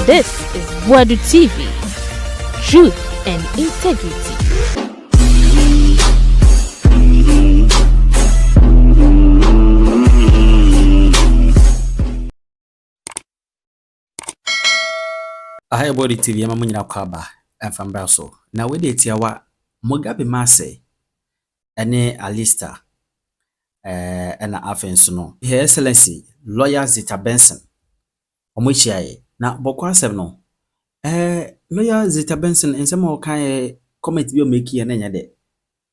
This is Boadu TV. Truth and integrity. I Boadu TV ama munyina kwaba enfambra so na we dey tiawa Mugabe mase ene Alistair ena afenso no Her Excellency Lawyer Zita Benson omochiaye na bokwa asem no Lawyer Zita Benson ensema o kan comment bi o make ye na nya de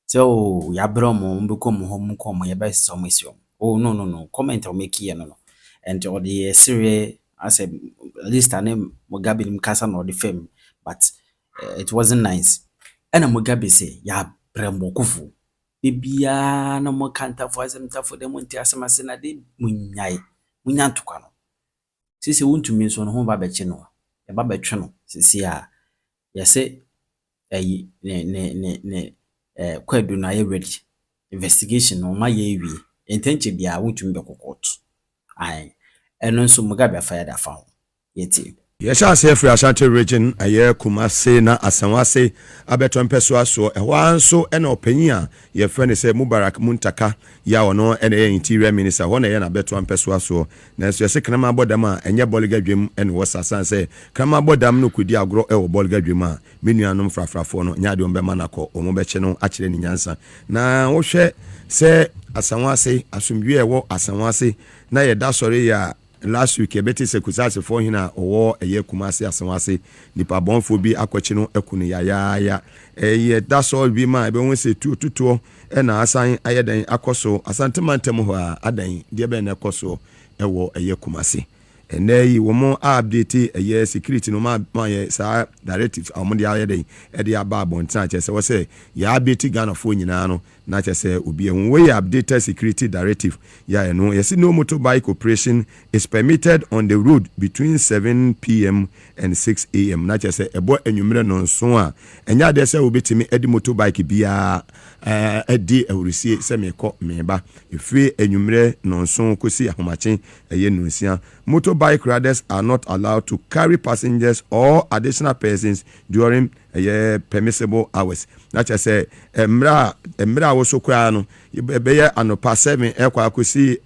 so ya bromo mbekom ho mkom ye be so mesiom oh no comment o make ye no and or the serious as a Alistair name Mugabe mkasa no the fame but it wasn't nice and Mugabe say ya brembo kufu bibia na mo kanta fo asem tafo dem nti asem ase na de munyantukwa no sisi wontumi so no ho ba beche no e ba betwe no sisi a yese ne kwadu na ye ready investigation no ma ye wi intenche bia wontumi be kokot ai eno nso Mugabe afaya da fa yeti Yesha Sefri Ashanti region aye Kumase na Asanwase abeto mpeso aso ehwa nso ena opanyi a ye frene se Mubarak Muntaka ya ono ena ye interior minister ho na ye na beto mpeso aso na nso yese kanama abodam a enye bolgadwem ena wosasan se kanama abodam no kudi agro e wo bolgadwem a menuanom frafrafo no nya de ombema nako omo beche no akire ni nyansa na wo hwe se Asanwase asumdwe e wo Asanwase na ye da sori ya last week ebeti sekusase for hina owo eye Kumase Asanwase nipa bonfo bi akwachi no ekunu ya eye that's all bi ma ebe won se tutuo e na asan ayeden akoso asantemantem ho a adan de be na ekoso ewo eye Kumase eneyi wo mo update eye security no ma ye sa directive amudi ayeden e de aba abontan chese wo se ya update Ghana fo nyina no na chese obi ehun we update security directive ya no yes no motorbike operation is permitted on the road between 7 p.m. and 6 a.m. na chese ebo enwumre no nso a enya de se obetimi edi motorbike bia edi awurisi se meko meba efi enwumre no nso kosi ahomachen eye nunsia motorbike riders are not allowed to carry passengers or additional persons during permissible hours. Na chese emra wo sokwa no beye anopa 7 ekwa akosi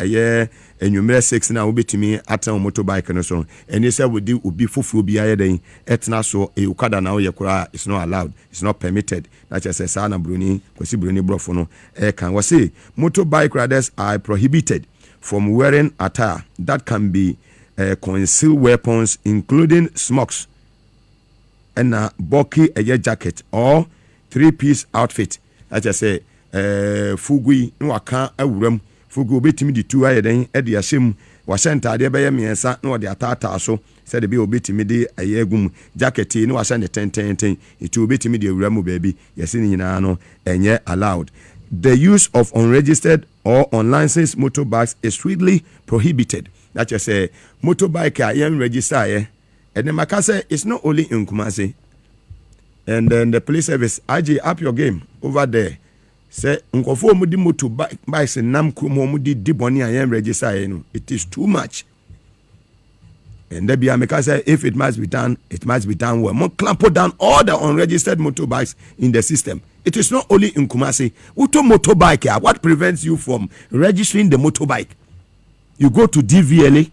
enwumre 6 na obetimi atan motorbike no so eni se wodi obi fufu obi ayeden etna so ukada na wo kura is not allowed, it's not permitted. Na chese sa na broni kosi broni brofo no kan wo say motorbike riders are prohibited from wearing attire that can be conceal weapons including smokes and a bulky jacket or 3-piece outfit. As I say, fugui no aka awuram fugu obetimi di tu ayeden e de ahyem wasenta de beye miensa no de atata so said de be obetimi de ayegum jacket no wasenta tenten itu obetimi de awuram baby yesi ni nyina no enye allowed. The use of unregistered or unlicensed motorbikes is strictly prohibited. That you say motorbike are register and then Makase is not only in Kumase. And then the police service Agye up your game over there. Say unkofo mudi motorbikes nam kumo mudi diboni and register no. It is too much. And there be Makase if it must be done well. More clamp down all the unregistered motorbikes in the system. It is not only in Kumase. Uto motorbike, what prevents you from registering the motorbike? You go to DVLA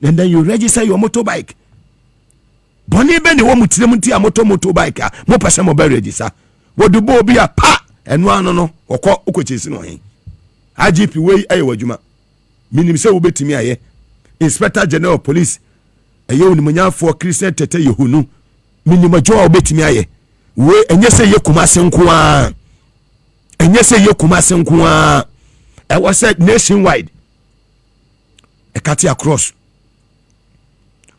and then you register your motorbike. Boni be ni wo mutiremunti a motorbike a mo pese mo be register. Wodu bo bi a pa enu ano no okọ okochesi no hen. IGP we aye wadwuma. Minim se wo betimi aye. Inspector General of Police aye onimanyafo Christian Tete Yehunu. Minim adwo wo betimi aye. We enye se ye Kumase nko a. Enye se ye Kumase nko a. I was said nationwide. Ekati across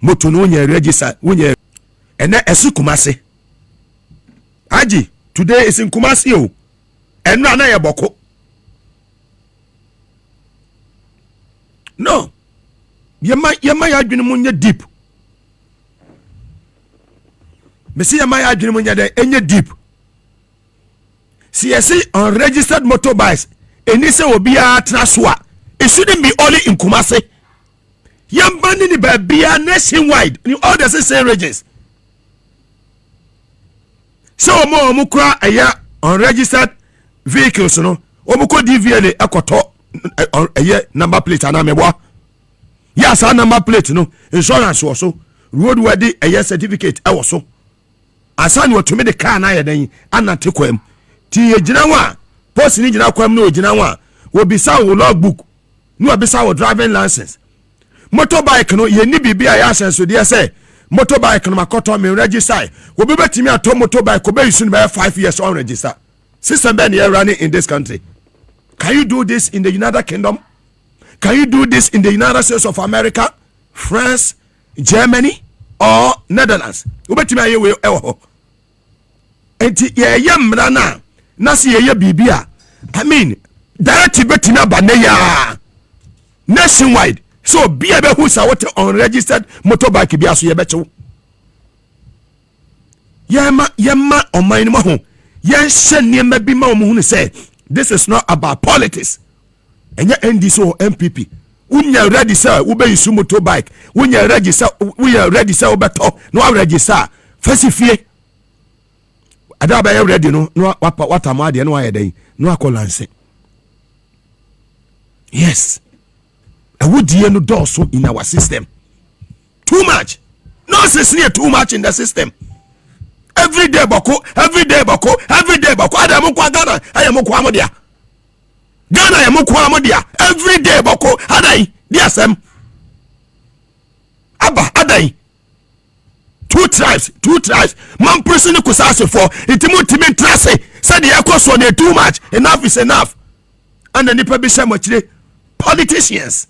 moto no nya register wonya ena esu Kumase Agye today is in Kumase o eno ana ye boko no yema ya adwene munya deep mesi yema ya adwene munya de enye deep CSC unregistered motorbikes eni se obi a transfer it shouldn't be only in Kumase. Yam banning the baby nationwide in all the 6 regions. So more mukra aya unregistered vehicles no. Omuko DVLA ekoto eye number plate anamebwa. Yes, our number plate no insurance also roadworthy eye certificate also. Asan you to me the car na yeden anate kwam. Ti yegina wa post ni gina kwam no yegina wa wo bisa wo logbook no bisa wo driving license. Motorbike no ye ni bibia ya senso de say motorbike no makoto me register. Wo be betimi ato motorbike ko be use no be 5 years on register. System ben here running in this country. Can you do this in the United Kingdom? Can you do this in the United States of America, France, Germany, or Netherlands? Ubetimi aye we ewo. Enti ye mra na se ye bibia. I mean, direct betimi abaneya nationwide. So be able who say what unregistered motorbike bi aso ye bechew. Yema on my mo ho. Yen hye bi ma omo say this is not about politics. Enya NDC or MPP. Unya ready sir, ube use motorbike. Unya ready sir, ubeto. No register. Fasifie. Adaba ye ready no what am I no aye no akolanse. Yes. And would you no do so in our system? Too much. Nonsense near too much in the system. Every day boko. Adamu kwa Ghana, ayamu kwa modia. Ghana ayamu kwa modia. Every day boko. Adai, DSM. Aba, adai. Two tribes. Man person kusase for. Itimu timi trase. Said the ekos one too much. Enough is enough. And the nipa bisha mochile. Politicians.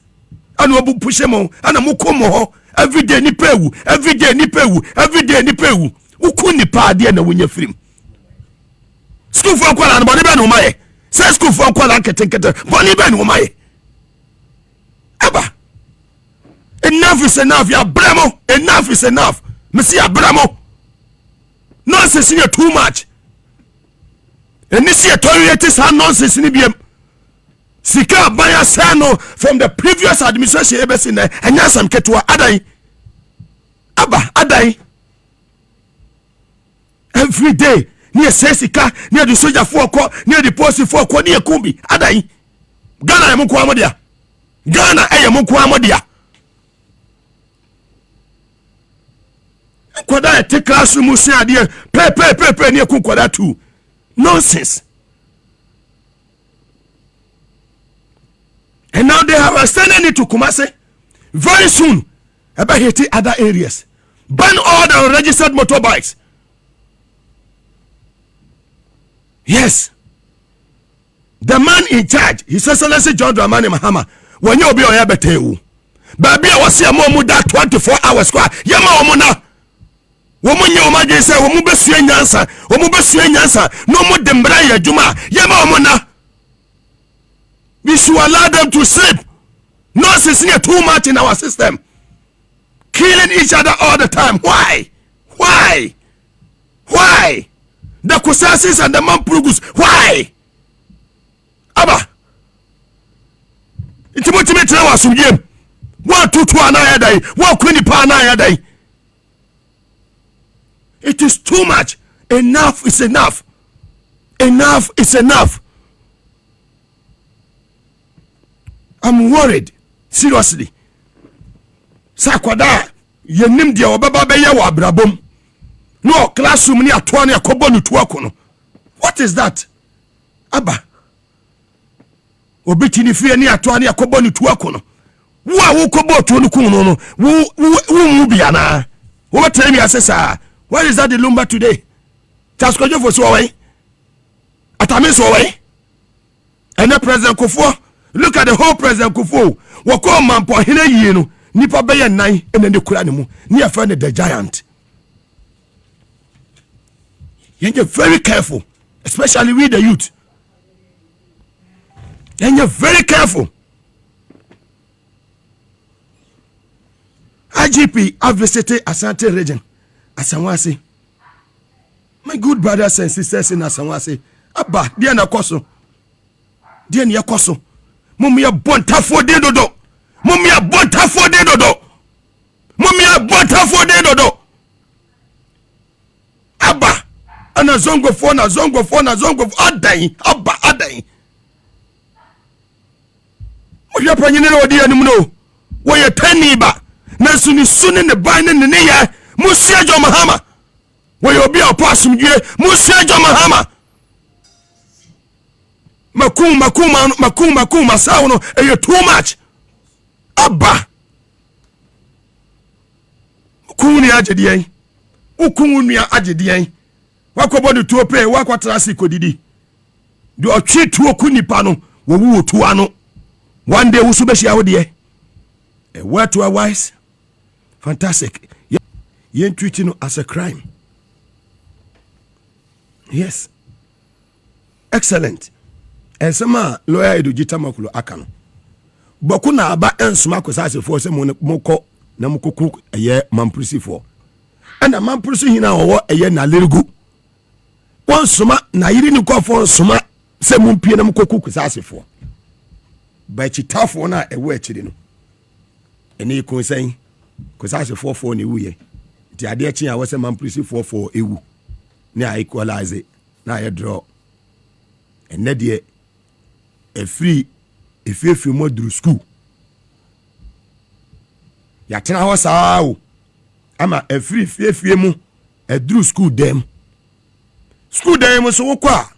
And wabu pushemo. And amukomo. Every day ni pewu. Ukuni pa dia na wonye firim. School for kwala na boni be no maye. Say school for kwala nketenkete. Boni be no maye. Aba. Enough is enough ya bramo. Enough is enough. Mesi ya bramo. Nonsense ni too much. Enisi authorities have nonsense ni biem. Sika baya sano from the previous administration ebesi na enya sam ketua adai. Aba adai. Every day near sesika near the soldier for near the post for near kumbi adai. Ghana yamu kwa modia. Ghana ayamu kwa modia. Kwada take classroom say adie pe near kwada too. Nonsense. And now they have extended it to Kumasi. Very soon about hitting other areas. Ban all the unregistered motorbikes. Yes. The man in charge, His Excellency John Dramani Mahama, when you be on Yabetewu. Baby, I was here more than 24 hours. Yama Omona. Woman, you might say, Omubesuenyansa, no more than Braya Juma. Yama Omona. We should allow them to sleep. Nonsense here too much in our system. Killing each other all the time. Why? The Kusasis and the Mampurugus. Why? Abba. Intimate was from him. 1 2 2 another day. 1 Quinny pa another day. It is too much. Enough is enough. Enough is enough. I'm worried. Seriously. Sakwada. Yenim dia obaba beye wa brabom. No classroom ni atoa na yakobo no tuako no. What is that? Aba. Obiti ni fie ni atoa na yakobo no tuako no. Wo kobo to no kun no. Wo mu bia na. Wo tell me asesa. Where is that the lumber today? Taskojo for so away. Atame so away. And the President Kufuor, look at the whole President Kufuor. Wako mampo hine yi no. Nipa beye nine ene ne kura ne mu. Ni afa ne the giant. You get very careful, especially with the youth. And you're very careful. IGP have visited Asante region. Asanwase. My good brothers and sisters in Asanwase. Abba, dear na koso. Dear ni ya koso. Mummy ya bon tafo de dodo. Mumia bota for de dodo. Mumia bota for de dodo. Abba. Ana zongo for na zongo for adai. Abba adai. Oya panyine no odi anim no. Wo ye tani ba. Na suni ne ban ne ye. Musia jo mahama. Wo ye obi opasum due. Musia jo mahama. Makuma sauno e too much. Abba. Kuni agye ukunu agye diyan. Wakobo de tuo pe wakwatra se kodidi. De otwe tuo kunipa no wo wu tuo ano. One day wusu be hia wo de. A word to a wise. Fantastic. Yen treat no as a crime. Yes. Excellent. Ensema lawyer Edu Zita Makulu akano. Boku na aba ensuma kwesase fo se moko na mukoku eye mamprisi fo. Ana mamprisi hina owo eye na lerigu. Won suma na yiri ni kwafo suma se mumpie na mukoku kwesase fo. Ba chitafo na ewo akiri no. Eni ko sen kwesase fo ne wuye. Ti ade achi a wo se mamprisi fo ewu. Ne a equalize na ye draw. Enne de efiri mo duru school ya tena ho saa o ama efiri mu eduru school dem so wokwa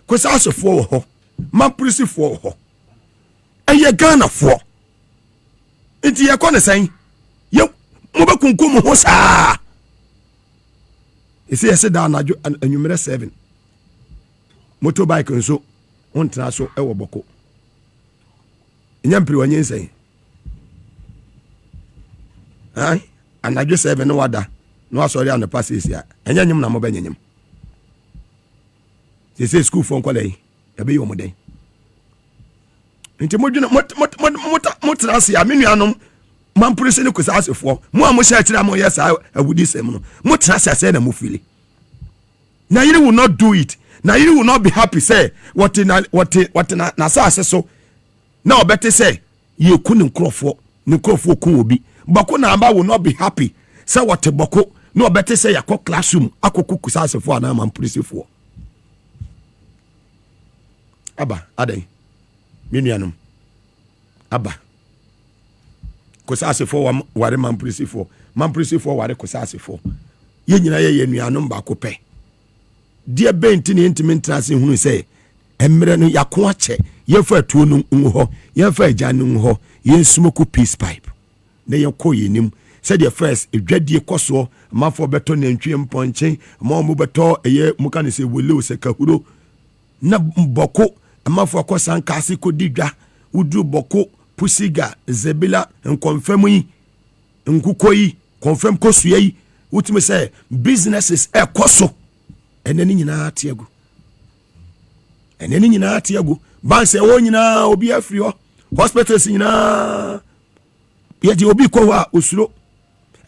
kwesasefo wo ho mampurisifo wo ho eye Ghana fo enti ye kɔ ne san ye mo bekunkum ho saa ese yese da anajo anwumere 7 motorbike nso ontena so ewo boko nyampiri wanye nsɛn ai anadwo 7 no wada no asɔre an passes ya enya nyim na mo benyem se school fon kwalai ebe yo moden nti modwina motrase ya menuanom mampurese ne kusa asefo mo a mo hya kira mo yesa awudi sem no motrase ase na mo fili na you will not do it na you will not be happy say what na sa so na obete say ye ku ne nkrofo ku obi bako na amba will not be happy say what bako na obete say yakọ classroom akoku kusasefo ana mampurisefo aba adan menuanom aba kusasefo ware mampurisefo ware kusasefo ye nyina ye nuanom ba ko pe dia benti ne intimate trance hunu say emre no yako ache yefa atuo no ho yefa agya no ho yensumoku peace pipe na yekɔ yenim said the first edwadie koso mafo beto nantwie mponche ma mo beto eye muka ne se wole se kahuro na mboko mafo akosan kase kodidwa udru boko pusiga zebila nkonfam yi nkukoyi confirm kosuya yi utime say businesses koso eneni nyina atiago banse wo nyina obi afri ho hospitals nyina ye di obi ko wa osuro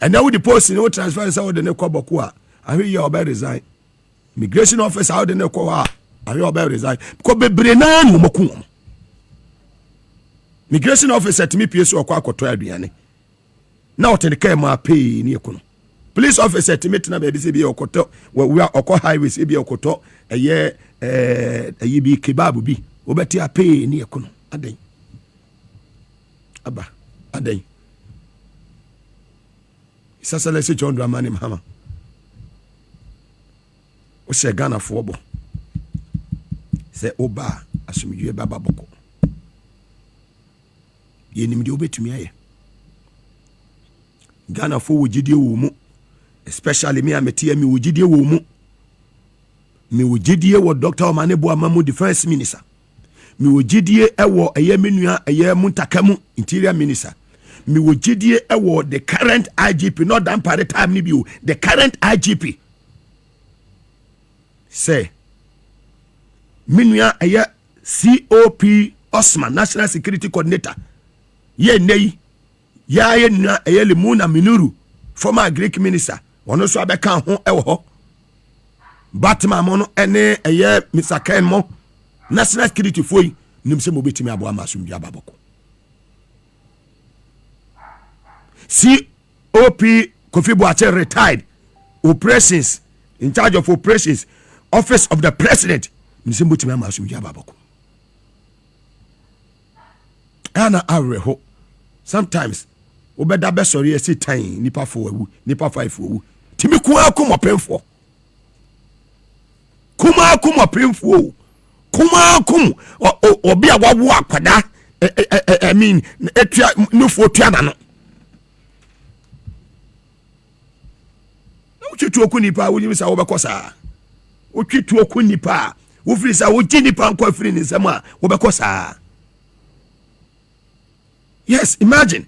and now the post no transfer say we dey kwaboko a ahwe ye oba resign immigration officer how dey ko wa ahwe oba resign ko bebre na no moku immigration officer timi piesu okwa akoto aduane na otene kai ma pay ni ekono police officer timi tena be se bi okoto we okọ highways bi okoto eye ayi bi kebab bi obeti apay ni ekono adan aba adan sasa lesi chondra mani mama o se Ghana fo bo se oba asumdwe baba boko yenim de obetumi aye Ghana fo wogidie wo mu especially me ametia mi wogidie wo mu mi wogidie wo Dr. Omanebo Amamu defense minister mi wogidie ewo eye menua eye muntakamu interior minister mi wogidie ewo the current IGP not that part time ni bi the current IGP say menua eye COP Osman National Security Coordinator ye nei ya ye nua eye Limuna Minuru former Greek minister ono so abeka ho ewo ho Batman mo no ene eye Mr. Ken mo National Security foi nimse mo betimi abo amasumdua baboko COP Kofi Boadu retired. Operations, in charge of operations, office of the president. Ana areho. Sometimes, obeda be sorry esi time nipa 4 ewu, nipa 5 ewu. Timi kuma kuma penfo. Kuma kuma penfo. Kuma kum obi a wawo akwada. I mean, etua nufo tua na no. Utwitu oku nipa wonyim sa wo bekosa. Utwitu oku nipa, wo firi sa wo gi nipa nko afiri ni nsam a wo bekosa. Yes, imagine.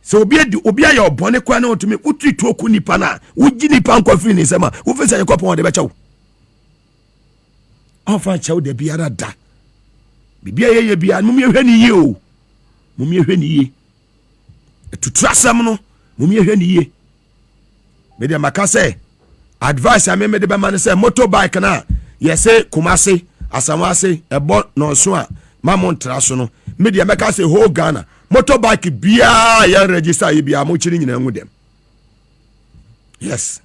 So obi aye obone kwa na otumi utwitu oku nipa na wo gi nipa nko afiri ni nsam a wo firi sa yakopon de becha wo. Onfa cha wo de biara da. Bibia ye bia mum ye hwani ye o. Mum ye hwani ye. Etutrasam no mum ye hwani ye. Media makase advice I made the man say motorbike na yese Kumasi Asamase ebo no so a mamon traso no media makase whole Ghana motorbike bia ya register ye bia mo chiri nyina nwu dem. Yes.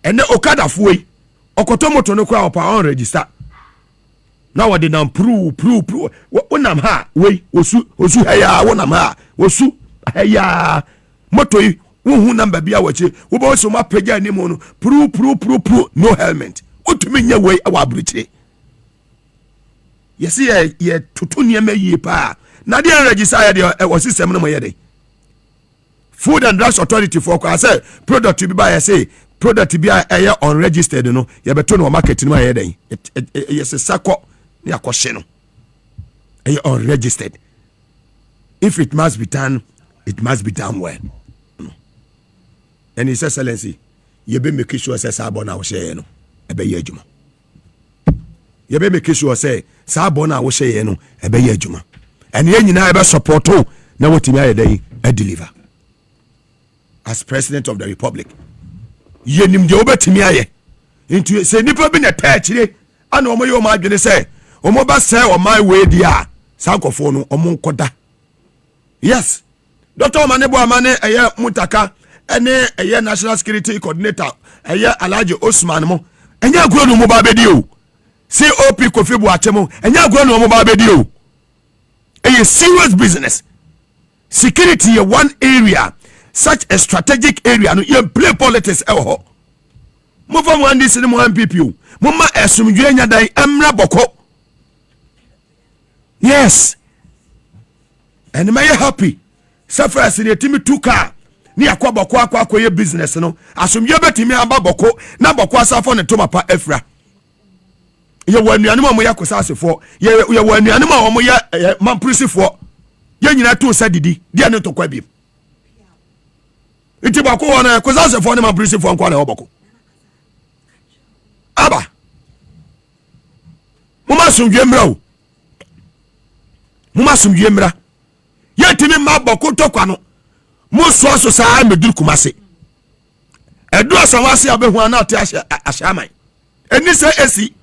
Ene okada fuwe okoto moto no kwa opa on register. Na wode na prove wonam ha we osu haya wonam ha osu haya moto yi who number be awache wo bo so ma pagya ni mo no pro no helmet utumi nya we awa briche yesi ye tutu niam yi pa na dey register ya dey o system no mo ye dey Food and Drugs Authority for kwa say product bi ba ye say product bi a unregistered no ye beto no market no ye dey yes sako ni akoshe no unregistered. If it must be done, it must be done well. And His Excellency, you be make sure say sabona wo share no ebe ye adwuma. You be make sure say sabona wo share no ebe ye adwuma. And ye nyina ebe support o na wotimi aye dey e deliver. As President of the Republic, ye nim de obetimi aye. Into say nipa bi na taachire ana omo ye o ma adwene say omo ba say o my way dia sankofo no omo nkoda. Yes. Dr. Omanebo Amane eye mutaka ene eye National Security Coordinator eye Alhaji Osman mo enya agro no mo ba bedi o COP Kofi Boadu mo enya agro no mo ba bedi o eye serious business. Security is one area, such a strategic area no you play politics e ho mo from one NDC mo MPP mo ma esumdwe enya dan emra boko. Yes, and may happy suffer as the team 2 car ni akwa boko akwa ye business no asumdwe betimi aba boko na boko asafo ne tomapa efra ye wanuanu ma mo yakosa asefo ye wanuanu ma mo ya mamprisifo ye nyina to sa didi dia ne to kwa bi iti bako wona kosa asefo ne mamprisifo nkwa na oboko aba muma asumdwe mra o muma asumdwe mra ye timi ma boko to kwa no mo so sa meduru Kumasi edu asawase abehu ana ate ahyaman eni se esi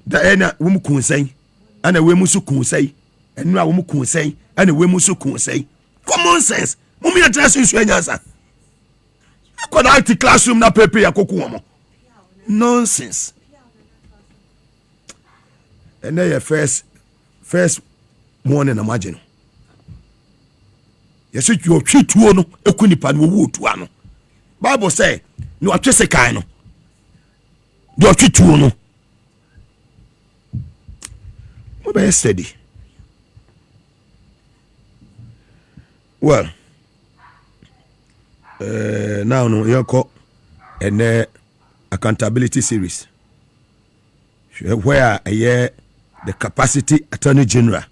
da ena wum kunsan ana wemu su kunsan enu a wum kunsan ana wemu su kunsan common sense mum ya tra sensu anyansa akoda art classroom na pepe yakoku womo nonsense. And then your first morning imagine. Yes, you treat to no a kunipan wo to ano. Bible say no atwese kan no. Do treat to no. What be steady. Well, now no you call and accountability series. Where the capacity Attorney General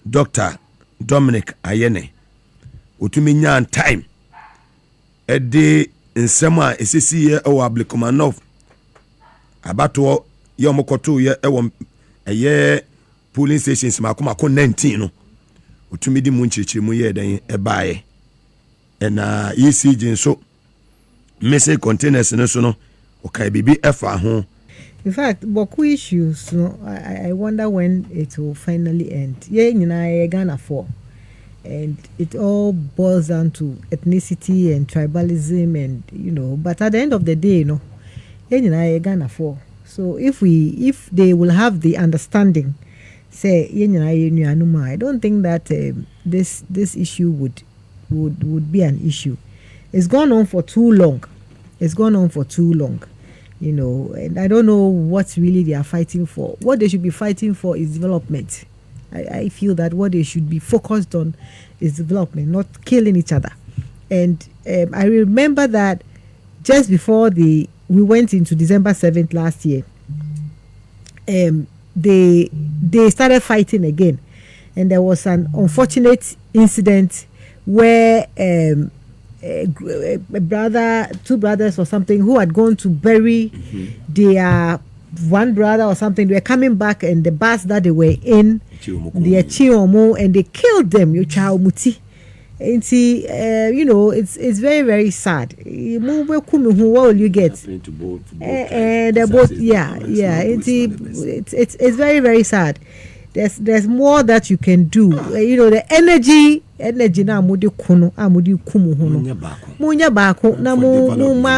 Dr. Dominic Ayene utumi nyan time ede nsema esisi ye o Ablikomanov abato ye omokoto ye ewo eye polling stations makoma ko 19 no utumi di mu nchirichiri ye den ebae na ECG nso missing containers no so no o kai bibi efa ho In fact, Bawku issues, I wonder when it will finally end. Yeah, Ghana for. And it all boils down to ethnicity and tribalism and, but at the end of the day, yeah, Ghana for. So if they will have the understanding, say, I don't think that this issue would be an issue. It's gone on for too long. And I don't know what really they are fighting for. What they should be fighting for is development. I feel that what they should be focused on is development, not killing each other. And I remember that just before we went into December 7th last year, they started fighting again. And there was an unfortunate incident where two brothers or something who had gone to bury their one brother or something, they were coming back and the bus that they were in, the Chiomo, and they killed them. And see, it's very, very sad. What will you get? They're both, yeah. It's very, very sad. There's more that you can do. The energy na amudi kumu hono. Munya bako na mu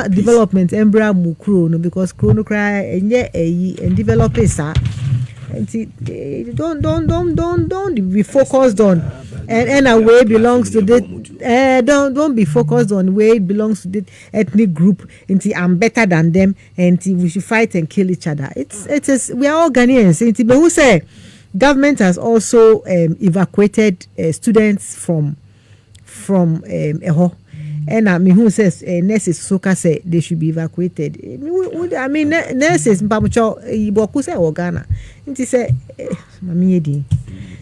development embra mu kro because kro no cry and develop it, sir. And see, don't be focused on and a way belongs to the don't be focused on where it belongs to the ethnic group and see I'm better than them and see we should fight and kill each other. It is we are all Ghanaians. And who say government has also evacuated students from Eho. And who says nurses Soka say they should be evacuated. I mean nurses Mpamucho Iboku say Ghana. And he say Mami Edi.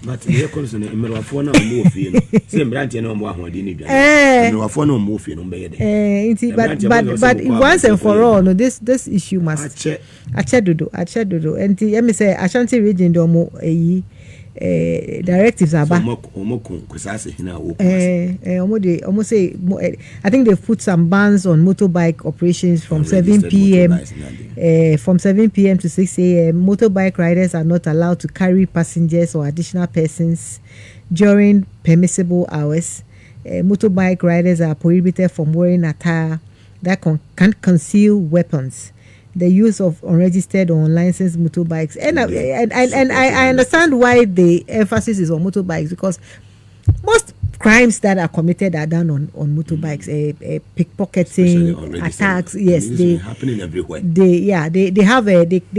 But the concern Emerafona Mofin. Same branch no more Hodini. Emerafona Mofin on Bayade. But once and for all, no, this issue must Achedodo. And the say Ashanti region domo directives are back. Almost say I think they've put some bans on motorbike operations from 7 p.m. From 7 p.m. to 6 a.m. Motorbike riders are not allowed to carry passengers or additional persons during permissible hours. Motorbike riders are prohibited from wearing attire that can conceal weapons. The use of unregistered or unlicensed motorbikes, and I understand why the emphasis is on motorbikes because most crimes that are committed are done on motorbikes. Pickpocketing, attacks. Yes, they happening everywhere. They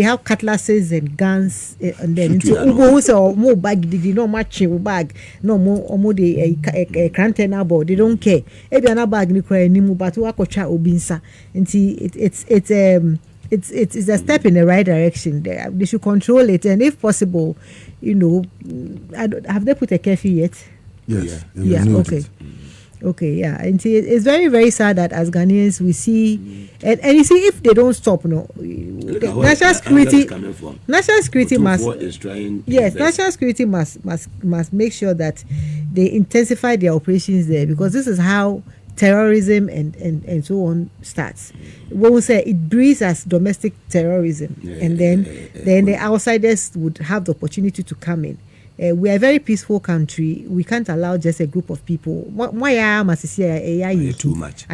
have cutlasses and guns, and then more bag. They no match bag. No more they crantena board. They don't care. Ebi ana bag ni kura ni mu but wakocha obinsa. And see it's a step in the right direction. They should control it, and if possible, have they put a curfew yet? Yes. Yeah. Okay. Yeah. And see, it's very, very sad that as Ghanaians we see, and you see, if they don't stop, national security must make sure that they intensify their operations there, because this is how terrorism and so on starts. When we say it breeds as domestic terrorism, and then the outsiders would have the opportunity to come in. We are a very peaceful country. We can't allow just a group of people. Why must say too much?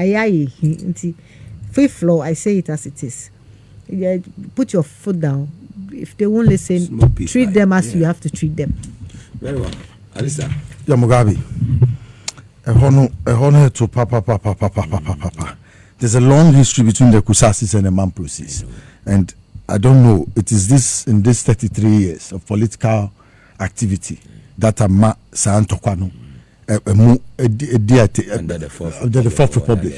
Fifth floor, I say it as it is. Put your foot down. If they won't listen, treat them as you have to treat them. Very well. Alistair. Yeah, Mugabe. To papa. There's a long history between the Kusasis and the Mamprosis, and I don't know. It is this in this 33 years of political activity that Ama Santokwano under the Fourth Republic.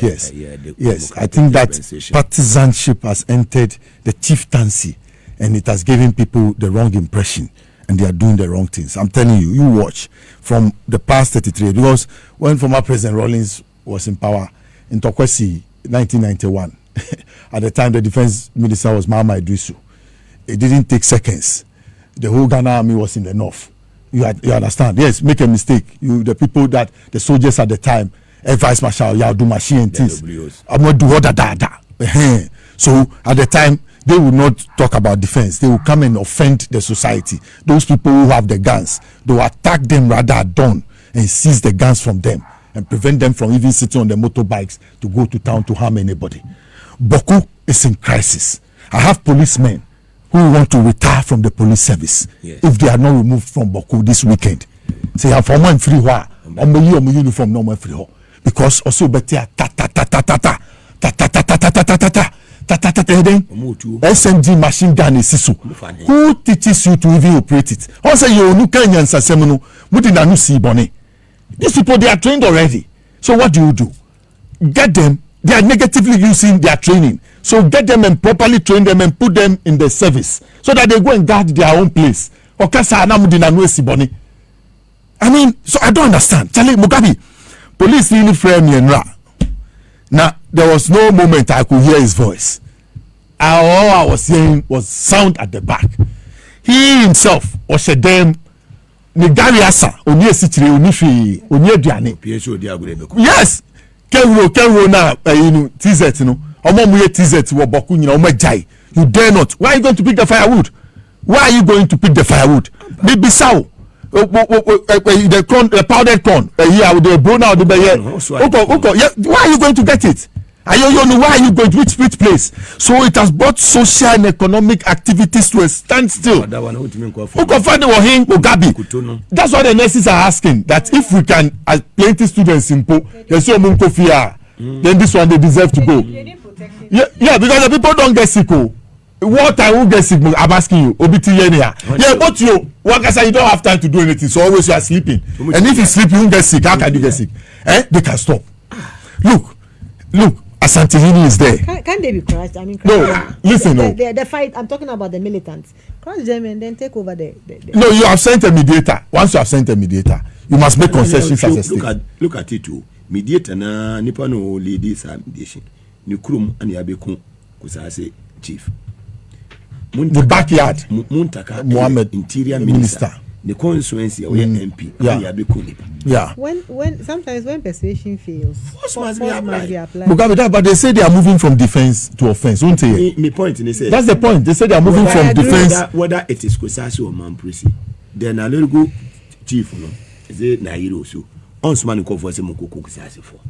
Yes. I think that partisanship has entered the chieftaincy, and it has given people the wrong impression. And they are doing the wrong things. I'm telling you, you watch from the past 33 because when former President Rawlings was in power in Tokwesi 1991, at the time the defense minister was Mahama Idrisu, it didn't take seconds. The whole Ghana army was in the north. You understand? Yes, make a mistake. The people that the soldiers at the time, Vice Marshal Yaudu Mashi and things, I'm going to do all that. So at the time, they will not talk about defense. They will come and offend the society. Those people who have the guns, they will attack them rather at dawn and seize the guns from them and prevent them from even sitting on their motorbikes to go to town to harm anybody. Bawku is in crisis. I have policemen who want to retire from the police service if they are not removed from Bawku this weekend. Say, I'm from one free war. I'm a uniform, no more free war. Because also better SMG machine gun is so. Who teaches you to even operate it? Also, you no can answer semino. Mutina no see bonnet. These people, they are trained already. So what do? Get them. They are negatively using their training. So get them and properly train them and put them in the service so that they go and guard their own place. I mean, so I don't understand. Charlie Mugabe, police really frame me and ra. Now, there was no moment I could hear his voice. All I was hearing was sound at the back. He himself was a damn Nigariasa, Onye Sitri, Onifi, Onye Diane. Yes, Kenro na, TZ, Omomuye TZ, Wabaku, Omejai. You dare not. Why are you going to pick the firewood? Why are you going to pick the firewood? Maybe so. The powdered corn, here with the brown out the why are you going to get it? Why are you going to which place? So it has brought social and economic activities to a standstill. That's what the nurses are asking. That if we can, as plenty students in Po, then this one they deserve to go. Yeah, because the people don't get sick. What I will get sick, I'm asking you, Obiti Yenia. Yeah, but you don't have time to do anything, so always you are sleeping. And if you sleep, you won't get sick. How can you get sick? They can stop. Look, Asantehene is there. Can they be crushed? I mean, no, listen, no. The fight, I'm talking about the militants. Crush them and then take over the No, you have sent a mediator. Once you have sent a mediator, you must make concessions as a state. Look at it too. Mediator na nipa no ladies mediation. Ni krum ani abeku kusase chief. The backyard. Muntaka Mohammed, interior minister. The constituency or MP. Yeah. When sometimes when persuasion fails, force must be applied. Mugabe, but they say they are moving from defense to offense, won't they? My point in say that's the point. They say they are moving from defense. Whether it is Kosasi or Mampresi, then a little go chief, no, is it Nairo so? On Sman call for some Kosasi for.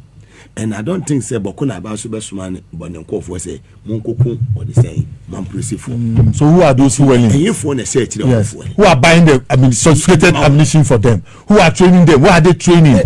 And I don't think say Bokuna about Superman, but no call for say Monkoku or the same Mampresi for. So who are those who are in? Yes. Who are buying the sophisticated ammunition for them? Who are training them? Where are they training? You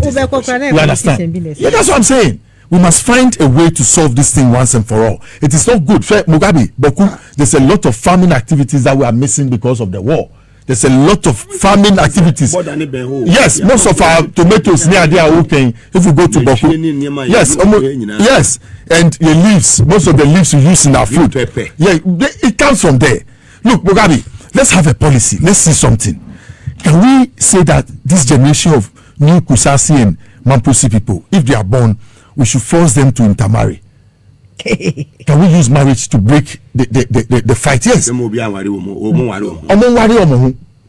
understand? Yeah, that's what I'm saying. We must find a way to solve this thing once and for all. It is not good. Mugabe, Bawku, there's a lot of farming activities that we are missing because of the war. There's a lot of farming activities. Yes, most of our tomatoes near there are okay. If we go to Bawku, yes, and the leaves, most of the leaves we use in our food, yeah, it comes from there. Look, Mugabe, let's have a policy. Let's see something. Can we say that this generation of new Kusasi and Mampresi people, if they are born, we should force them to intermarry? Can we use marriage to break the fight? Yes.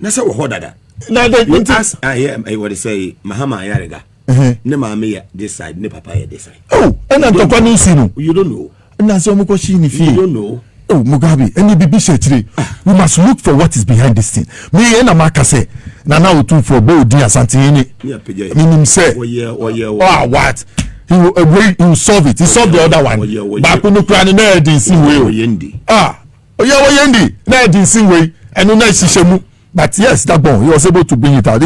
That's what that. Now you ask, I hear what they say, Mahama Yarega. Ne mama this side, ne papa this side. Oh, and I'm talking to you don't know. And that's what you don't know. Oh, Mugabe, any baby today. We must look for what is behind this thing. Me and Amaka say, now too for Boadu Asantehene. Meaning say, what? He will solve it. He solved the other one. Bawku no kra na NDC way. Yendi. Na NDC way. And no shishemu. But yes, that one, he was able to bring it out.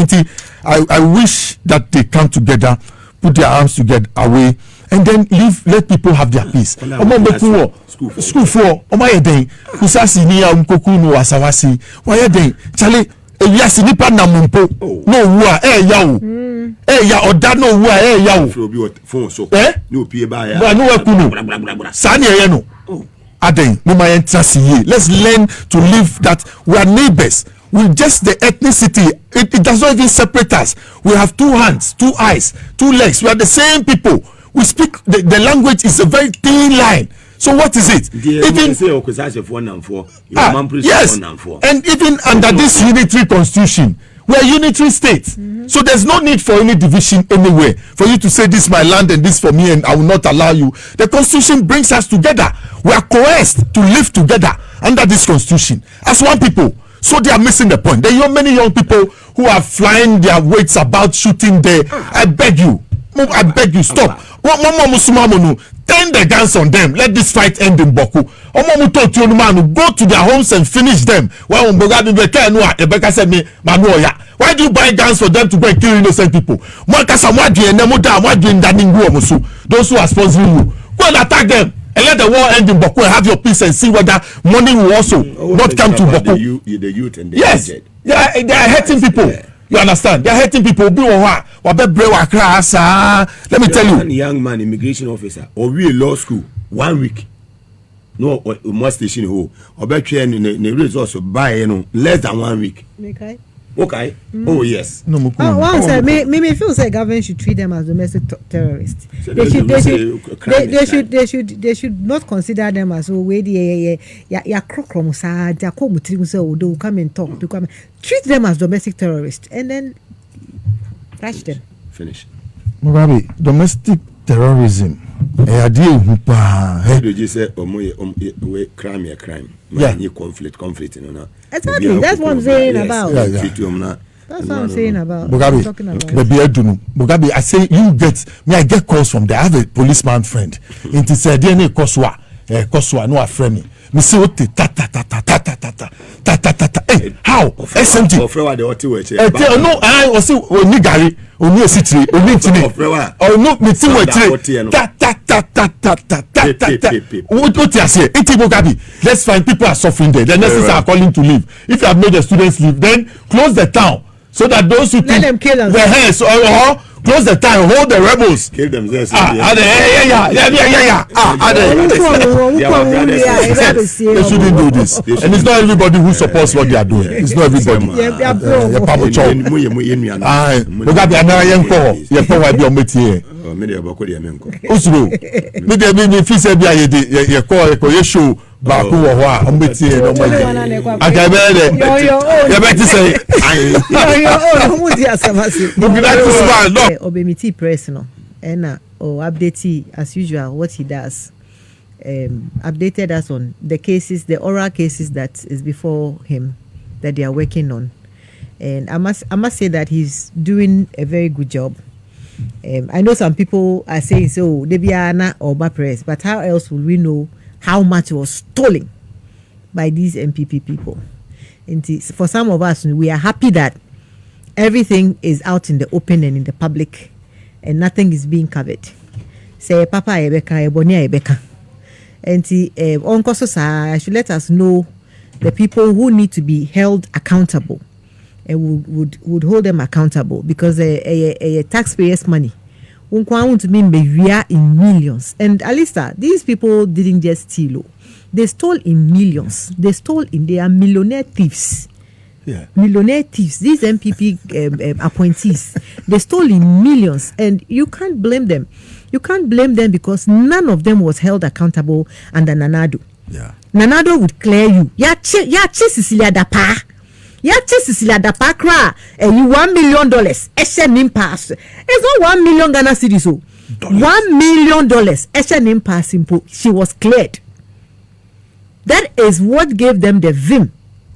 I wish that they come together, put their arms together away, and then let people have their peace. School for Omayeden, Kusasi ni ya mkoku no wasawasi. Wayeden, Charlie, yes, nipa na mumpo. No wa, yawo. Ya oda no wa, yawo. No pie ba ya. Ba no ekunu. Sani ye no. Aden, no my entrance. Let's learn to live that we are neighbors. With just the ethnicity, it does not even separate us. We have two hands, two eyes, two legs. We are the same people. We speak, the language is a very thin line. So what is it? Even yes, and even under this unitary constitution, we are unitary states. So there's no need for any division anywhere. For you to say this is my land and this for me and I will not allow you. The constitution brings us together. We are coerced to live together under this constitution as one people. So they are missing the point. There are many young people who are flying their weights about shooting there. I beg you, stop. Turn the guns on them. Let this fight end in Bawku. Go to their homes and finish them. Why do you buy guns for them to go and kill innocent people? Those who are sponsoring you, go and attack them. And let the war end in Bawku and have your peace and see whether money will also not come to Bawku. The youth and the yes, aged. they are hurting people. Yeah. You understand? They are hurting people. Let me tell you. One young man, immigration officer, or we law school, 1 week. No, more station hole. Or better, the results buy less than 1 week. Okay. Oh yes. No. Me feel like government should treat them as domestic terrorists. So They should not consider them as come and talk to come. Treat them as domestic terrorists and then trash them. Finish. Mugabe, domestic terrorism. You just say crime. Yeah. Conflict. Exactly. That's what I'm saying about. That's what I'm saying about. Mugabe, I say I get calls from there. I have a policeman friend. It is a DNA Koswa, no a friend. Me say what ta. Hey, how? SMT. No, I was only Gary, only a city, only Tini. Oh no, me see what what you say? Let's find people are suffering there. The nurses are calling to leave. If you have made the students leave, then close the town so that those who let them kill us. The hands or close the town, hold the rebels. Kill them. Yeah. They shouldn't do this. And it's not everybody who supports what they are doing. It's not everybody. Bawku Obemiti personal and update as usual what he does. Updated us on the cases, the oral cases that is before him that they are working on, and I must say that he's doing a very good job. I know some people are saying so Debiana or Press, but how else will we know how much was stolen by these MPP people? And for some of us, we are happy that everything is out in the open and in the public and nothing is being covered. Say Papa Ebeka, Ebonia Ebeka. And I should let us know the people who need to be held accountable and would hold them accountable, because a taxpayers' money want to be in millions. And Alistair, these people didn't just steal; they stole in millions. They are millionaire thieves. Yeah. Millionaire thieves. These MPP appointees, they stole in millions, and you can't blame them. You can't blame them because none of them was held accountable under Nanado. Yeah. Nanado would clear you. Cecilia Dapa. Cecilia Dapa kra. You $1 million. Pass. It's not 1 million Ghana cedis. $1 million. Simple. She was cleared. That is what gave them the vim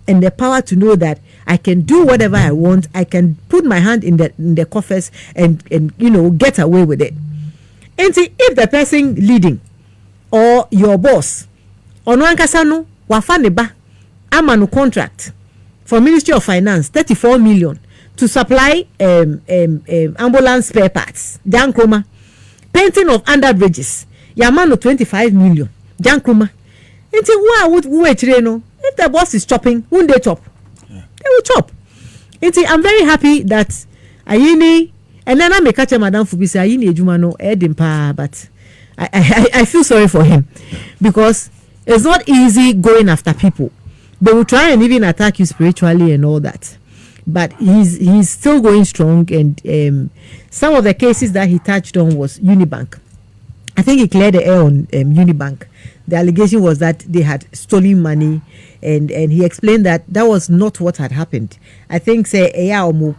and the power to know that I can do whatever I want. I can put my hand in the coffers and get away with it. And see, if the person leading or your boss Onoankasano wafaneba amanu contract for Ministry of Finance 34 million to supply ambulance spare parts. Jankroma. Painting of underbridges. Yamano 25 million. Jankroma. And see, if the boss is chopping, won't they chop? Yeah. They will chop. And see, I'm very happy that Ayini, and then I may catch a Madam Fubisa Ayini Ejumano Edimpa, but I feel sorry for him because it's not easy going after people. They will try and even attack you spiritually and all that. But he's still going strong, and some of the cases that he touched on was Unibank. I think he cleared the air on Unibank. The allegation was that they had stolen money, and he explained that was not what had happened. I think statements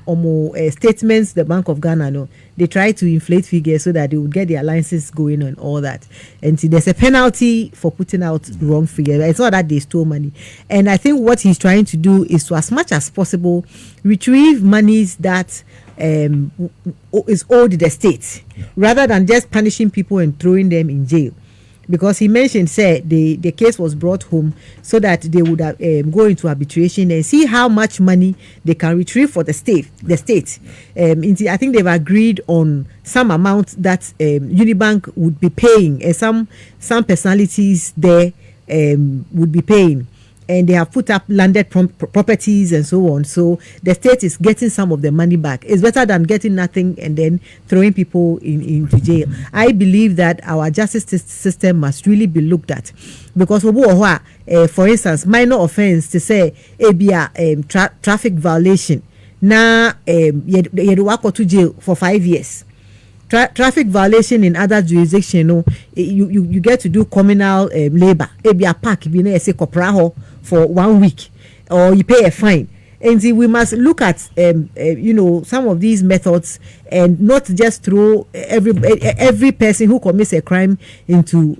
the Bank of Ghana, no, they tried to inflate figures so that they would get the alliances going and all that. And see, there's a penalty for putting out wrong figures. It's not that they stole money. And I think what he's trying to do is to, as much as possible, retrieve monies that is owed the state, rather than just punishing people and throwing them in jail. Because he mentioned, the case was brought home so that they would go into arbitration and see how much money they can retrieve for the state. I think they've agreed on some amount that Unibank would be paying, and some personalities there would be paying. And they have put up landed properties and so on. So the state is getting some of the money back. It's better than getting nothing and then throwing people into jail. I believe that our justice system must really be looked at. Because for instance, minor offense to say traffic violation. Now you walk to jail for 5 years. Traffic violation in other jurisdictions, you get to do communal labor. A park, for 1 week, or you pay a fine. And see, we must look at some of these methods and not just throw every person who commits a crime into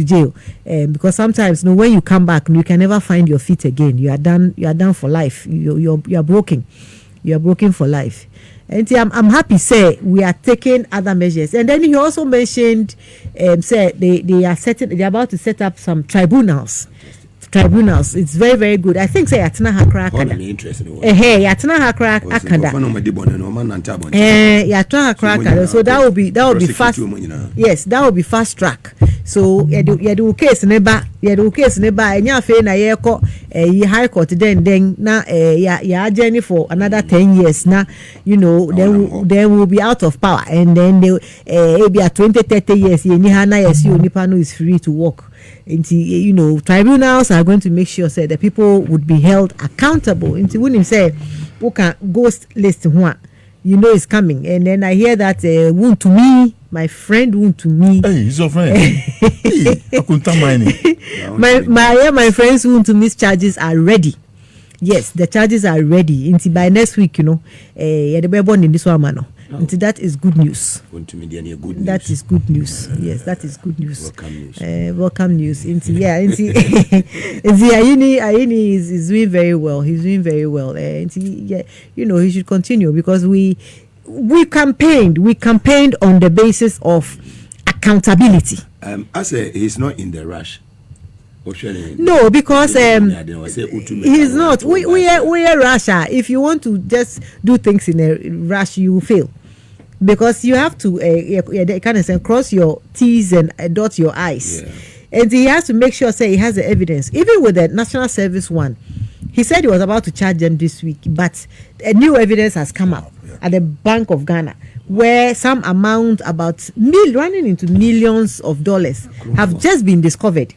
jail. Because sometimes, when you come back, you can never find your feet again. You are done for life. You are broken. You are broken for life. And I'm happy say we are taking other measures. And then he also mentioned say they are about to set up some tribunals. It's very, very good. I think say Yatna Hakra Akada. Yatna Hakra Akada. Yatna Hakra Akada. So that will be fast. Yes, that will be fast track. So you case never enya fe na yeko high court then na ya journey for another 10 years na then will be out of power, and then they be at 20-30 years ni hana yes onipa no is free to work. Tribunals are going to make sure that people would be held accountable. When him say who can ghost list one, it's coming. And then I hear that wound to me, my friend wound to me. Hey, he's your friend. my friends wound to me charges are ready. Yes, the charges are ready. By next week, the baby born in this one man. That is good news. That is good news. Yes, that is good news. Welcome news. Ayini is doing very well. He's doing very well. He should continue, because we campaigned on the basis of accountability. I say he's not in the rush. No, because he's not. We are Russia. If you want to just do things in a rush, you will fail, because you have to kind of say cross your T's and dot your I's. Yeah. And he has to make sure he has the evidence. Even with the National Service one, he said he was about to charge them this week, but a new evidence has come up at the Bank of Ghana, where some amount about running into millions of dollars have just been discovered.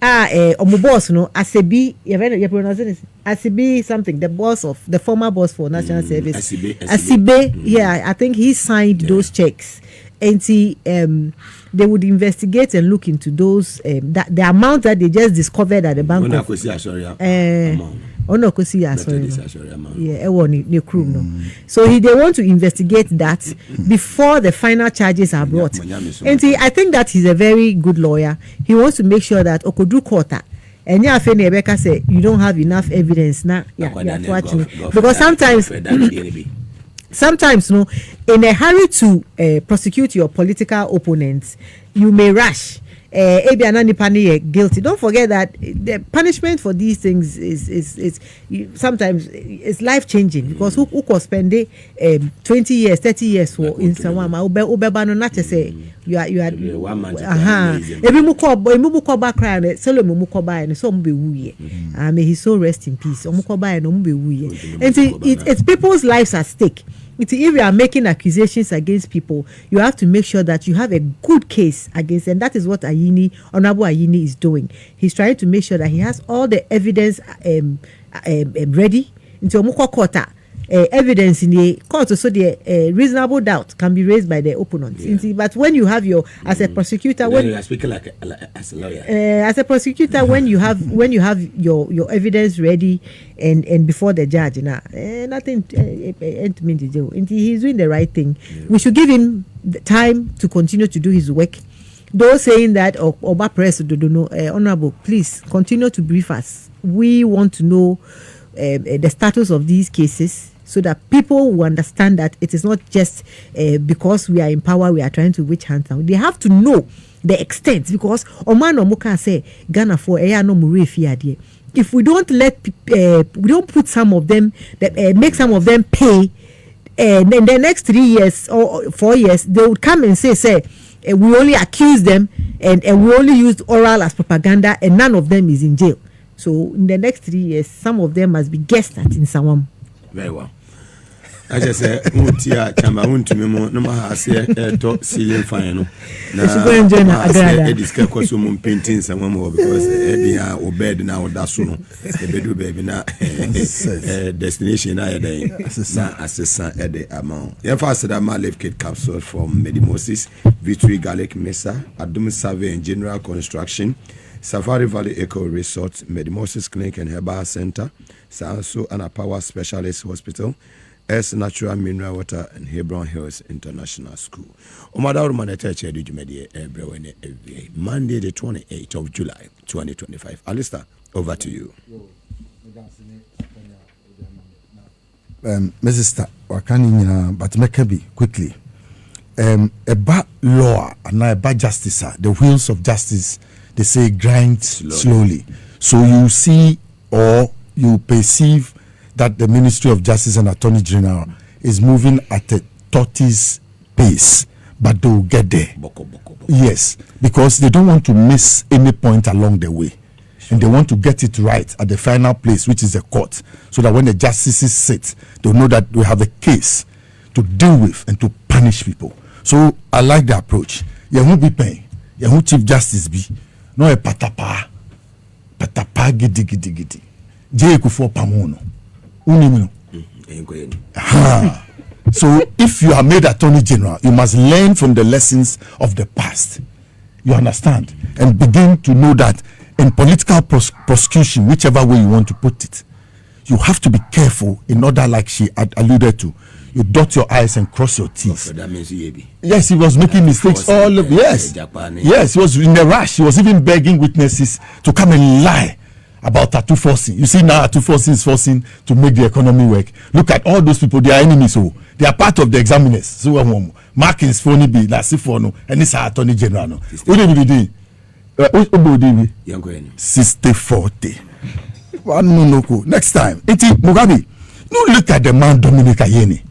Boss, Asebi, you pronounce it Asebi something, the former boss for National Service. Asibe, yeah, I think he signed those checks, and they would investigate and look into those the amount that they just discovered at the bank. So they want to investigate that before the final charges are brought. And I think that he's a very good lawyer. He wants to make sure that Okodu Kota and Rebecca say you don't have enough evidence now. Because sometimes in a hurry to prosecute your political opponents, you may rush. Guilty. Don't forget that the punishment for these things is sometimes it's life changing, because who could spend 20 years, 30 years for in someone not to say you are may he so rest in peace. And it's people's lives at stake. If you are making accusations against people, you have to make sure that you have a good case against them. That is what Honorable Ayini is doing. He's trying to make sure that he has all the evidence ready into Omukwa Kota. evidence in the court, so the reasonable doubt can be raised by the opponent. But when you have your as a prosecutor, when you are speaking like as a lawyer, as a prosecutor, when you have your evidence ready and before the judge, nothing. He's doing the right thing. We should give him the time to continue to do his work. Those saying that Oba Press, Honorable, please continue to brief us. We want to know the status of these cases, so that people will understand that it is not just because we are in power we are trying to witch hunt them. They have to know the extent, because Oman Omuka say Ghana for no mure. If we don't we don't put some of them, make some of them pay, and then the next 3 years or 4 years they would come and say we only accuse them and we only used oral as propaganda, and none of them is in jail. So in the next 3 years, some of them must be guessed at in Sawam. Very well. I just say, Mutia, Chama, to me, no matter say, talk ceiling fine. Now, I discuss cosum paintings and one more because they are obeyed now. That's soon. The bedroom baby now. Destination I day. Assistant at the amount. If I said, my life kit capsule from Medimosis, Victory Garlic Mesa, Adum Survey and General Construction, Safari Valley Eco Resort, Medimosis Clinic and Herbal Center, Sanso and a Power Specialist Hospital, S Natural Mineral Water and Hebron Hills International School. Monday the 28th of July 2025. Alistair, over to you. Mrs. Wakani, but Mekabi, quickly. A bad law and a bad justice, the wheels of justice, they say grind slowly. So you see or you perceive that the Ministry of Justice and Attorney General is moving at a tortoise pace, but they will get there. Yes, because they don't want to miss any point along the way. And they want to get it right at the final place, which is the court, so that when the justices sit, they'll know that we have a case to deal with and to punish people. So I like the approach. You won't be paying. You won't Chief Justice be. No a patapa gidi. Jay Kufo Pamono. So if you are made Attorney General, you must learn from the lessons of the past. You understand? And begin to know that in political prosecution, whichever way you want to put it, you have to be careful in order, like she had alluded to, you dot your I's and cross your T's. So that means yes, he was making mistakes yes, he was in a rush. He was even begging witnesses to come and lie about tattoo forcing. You see now tattoo forcing is forcing to make the economy work. Look at all those people, they are enemies. So they are part of the examiners. So Markins phony be Nasifono and this Attorney General. What do you do? 60-40. Next time, Mugabe, no look at the man Dominic Ayeni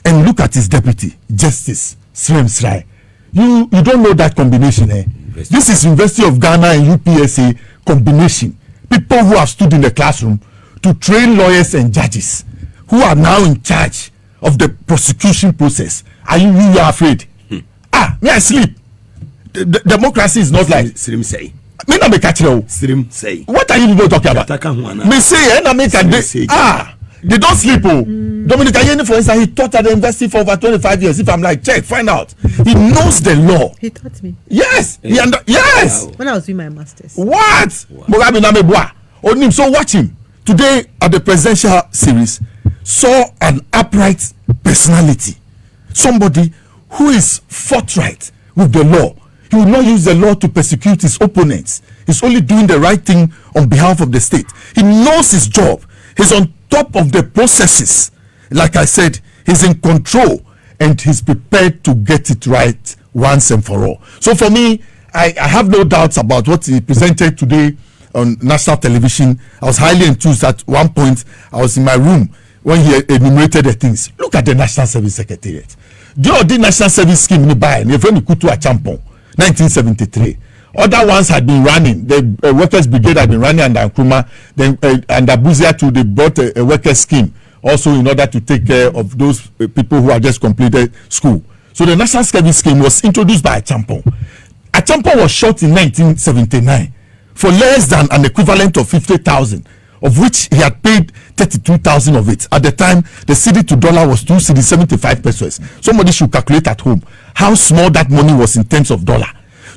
and look at his deputy, Justice Srem Srai. You don't know that combination, eh? This is University of Ghana and UPSA combination. People who have stood in the classroom to train lawyers and judges who are now in charge of the prosecution process. Are you afraid? May I sleep? The democracy is not like Srim say. Me na me catch you. Srim say. What are you people talking about? Me say na me can they don't sleep. Dominic Ayeni, for instance, he taught at the university for over 25 years. If I'm like, check, find out. He knows the law. He taught me. Yes. Yes. Wow. When I was doing my masters. What? Mugabe Namebwa. Onim. So watch him. Today at the presidential series, saw an upright personality. Somebody who is forthright with the law. He will not use the law to persecute his opponents. He's only doing the right thing on behalf of the state. He knows his job. He's on top of the processes. Like I said, he's in control and he's prepared to get it right once and for all. So for me, I have no doubts about what he presented today on national television. I was highly enthused. At one point, I was in my room when he enumerated the things. Look at the National Service Secretariat. The National Service Scheme in the Bay, and even Kutu Achampon, 1973. Other ones had been running. The Workers' Brigade had been running under Nkrumah. Then under Buzia too, they brought a workers' scheme also in order to take care of those people who had just completed school. So the National Service Scheme was introduced by Achampon. Achampon was shot in 1979 for less than an equivalent of 50,000, of which he had paid 32,000 of it. At the time, the cedi to dollar was 2 cedi 75 pesos. Somebody should calculate at home how small that money was in terms of dollar.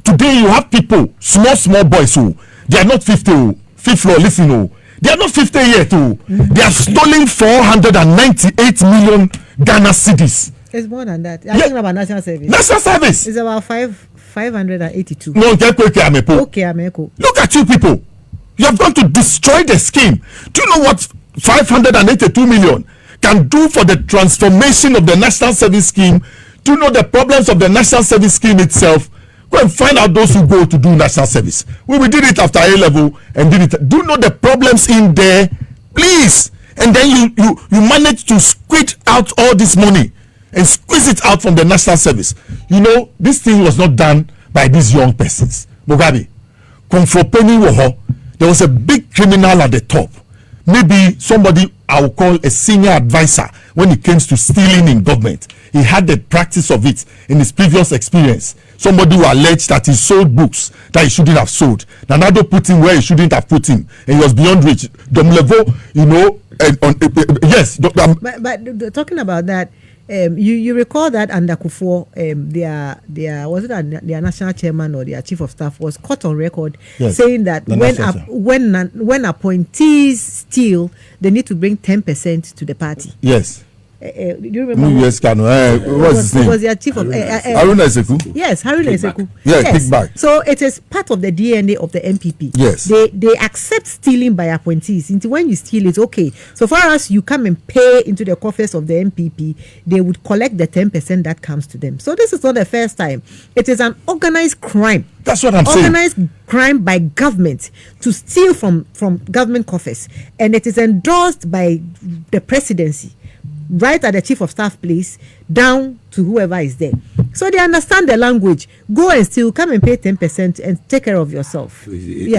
Today, you have people, small boys who they are not 50, fifth floor, listen, oh, they are not 50 yet. They have stolen 498 million Ghana cedis. It's more than that. I'm talking about national service. National service. It's about 582. No, okay, Ameko. Look at you people. You have gone to destroy the scheme. Do you know what 582 million can do for the transformation of the national service scheme? Do you know the problems of the national service scheme itself? Go and find out those who go to do national service. We did it after A level and did it. Do you know the problems in there? Please. And then you manage to squeeze out all this money and squeeze it out from the national service. You know, this thing was not done by these young persons. Mugabe, there was a big criminal at the top. Maybe somebody I will call a senior advisor when it comes to stealing in government. He had the practice of it in his previous experience. Somebody who alleged that he sold books that he shouldn't have sold. Nanado put him where he shouldn't have put him, and he was beyond reach. Domlevo, you know, yes. But talking about that, you recall that under Kufuor, their was it their national chairman or their chief of staff was caught on record saying that when appointees steal, they need to bring 10% to the party. Yes. Do you remember? What's his name? Was their chief of Haruna Ezeku? Yes, Haruna Ezeku. Yeah, kickback. So it is part of the DNA of the MPP. Yes. They accept stealing by appointees. Into when you steal it, okay. So far as you come and pay into the coffers of the MPP, they would collect the 10% that comes to them. So this is not the first time. It is an organized crime. That's what I'm saying. Organized crime by government to steal from government coffers, and it is endorsed by the presidency. Right at the chief of staff place down to whoever is there. So they understand the language. Go and steal, come and pay 10% and take care of yourself. It's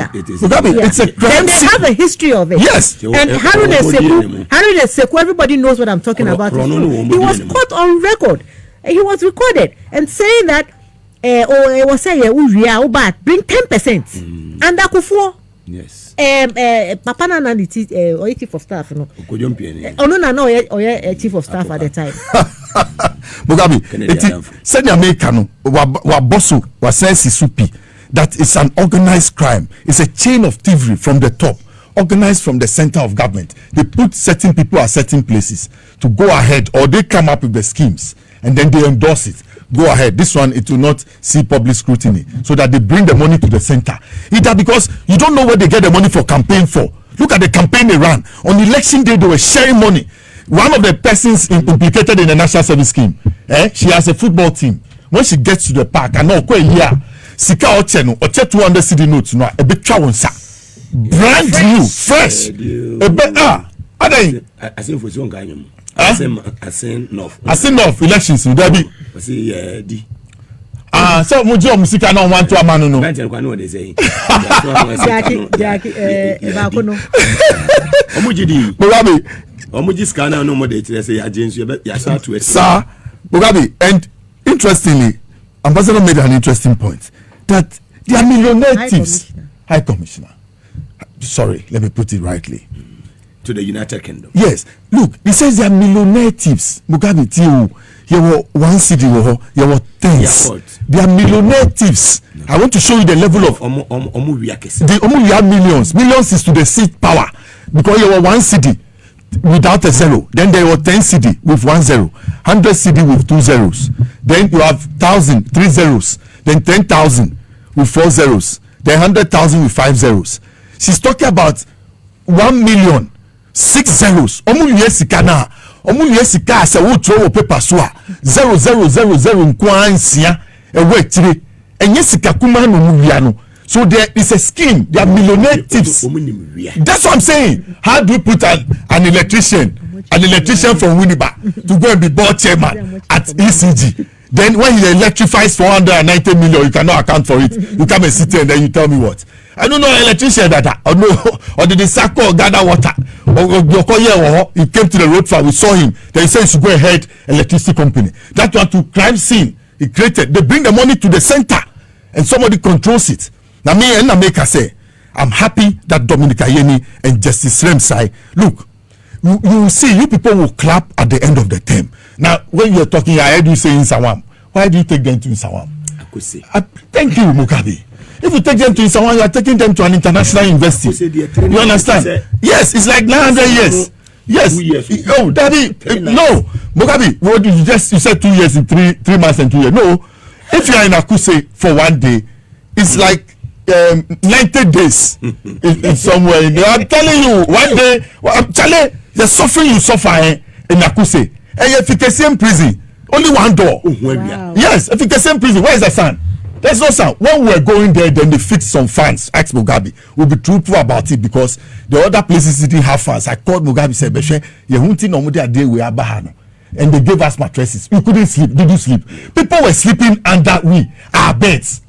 a crime. And they have a history of it. Yes. And Haruna Ezeku, everybody knows what I'm talking about. He was caught on record. He was recorded and saying that bring 10%. And Kufuor. Yes. Papa Nana the chief of staff, no. Chief of staff at the time. Mugabe, said the American Wabosu was saying Sisupi that it's an organized crime. It's a chain of thievery from the top, organized from the center of government. They put certain people at certain places to go ahead, or they come up with the schemes and then they endorse it. Go ahead. This one, it will not see public scrutiny, so that they bring the money to the center. Either because you don't know where they get the money for campaign for. Look at the campaign they ran. On election day, they were sharing money. One of the persons implicated in the national service scheme, she has a football team. When she gets to the park, I know here, Sika Ocheno, Oche 200 CD notes, no, a bit chawonsa. Brand new, fresh. I think for some guy. I seen enough elections in Derby. So Mujo Musika no want to amano no. Mugabe scanner no more data say agents you sir Mugabe. And interestingly, Ambassador made an interesting point that they are millionaire thieves. High Commissioner. Sorry, let me put it rightly. To the United Kingdom. Yes. Look, he says they are millionaire thieves. Mugabe Tiu, you were one city, you were tens. They are millionaire thieves. No. I want to show you the level of the have millions. Millions is to the seat power. Because you were one city without a zero. Then there were 10 city with 1 0. 100 city with 2 zeros. Then you have 1,000, 3 zeros. Then 10,000 with 4 zeros. Then 100,000 with 5 zeros. She's talking about 1 million. 6 zeros. Omu yesika na. Omu yesika se wo throw paper so a 0000 nkwansia ewe tire. Enye sika kuma no mu wia no. So there is a scheme. They are millionaire thieves. That's what I'm saying. How do you put an electrician from Winneba to go and be board chairman at ECG? Then when he electrifies 490 million, you cannot account for it. You come and sit there and then you tell me what? I don't know electrician that or no, or did the circle gather water or he came to the road far, we saw him, then he said he should go ahead electricity company. That one to crime scene he created. They bring the money to the center and somebody controls it. Now me and Nameka say I'm happy that Dominic Ayeni and Justice Remsai, look, you will see, you people will clap at the end of the term. Now, when you're talking, I heard you say Nsawam. Why do you take them to Nsawam? Thank you, Mugabe. If you take them to Nsawam, you are taking them to an international university. You understand? Yes, it's like 900 years. Yes. Oh, Daddy, no, Mugabe. What did you said 2 years in 3 months and 2 years. No, if you are in Akuse for 1 day, it's like 90 days in somewhere. I'm telling you, 1 day. I'm telling the suffering you suffer in Akuse, and if you can same prison, only one door. Wow. Yes, if you can same prison, where is the sun? There's no sound. When we're going there, then they fixed some fans. Ask Mugabe. We'll be truthful about it because the other places didn't have fans. I called Mugabe, said, Beshe, you won't know what they were bahano. And they gave us mattresses. We couldn't sleep. Did you sleep? People were sleeping under our beds.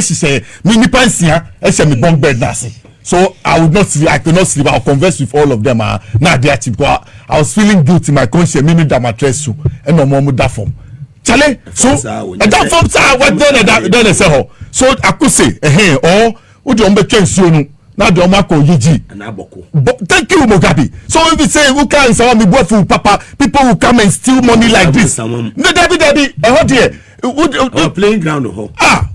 She said, me pansia, me bunk bed nasi. So I would not sleep. I could not sleep. I'll converse with all of them. Now they are cheap. I was feeling guilty. My conscience, me need that mattress and no more that form. Chale, so that form what then say ho. So I could say, or would you change you now the Omako Yiji. Thank you, Mugabe. So if you say who can say me boyful papa, people will come and steal money like this. No, Debbie, hold here. Playing ground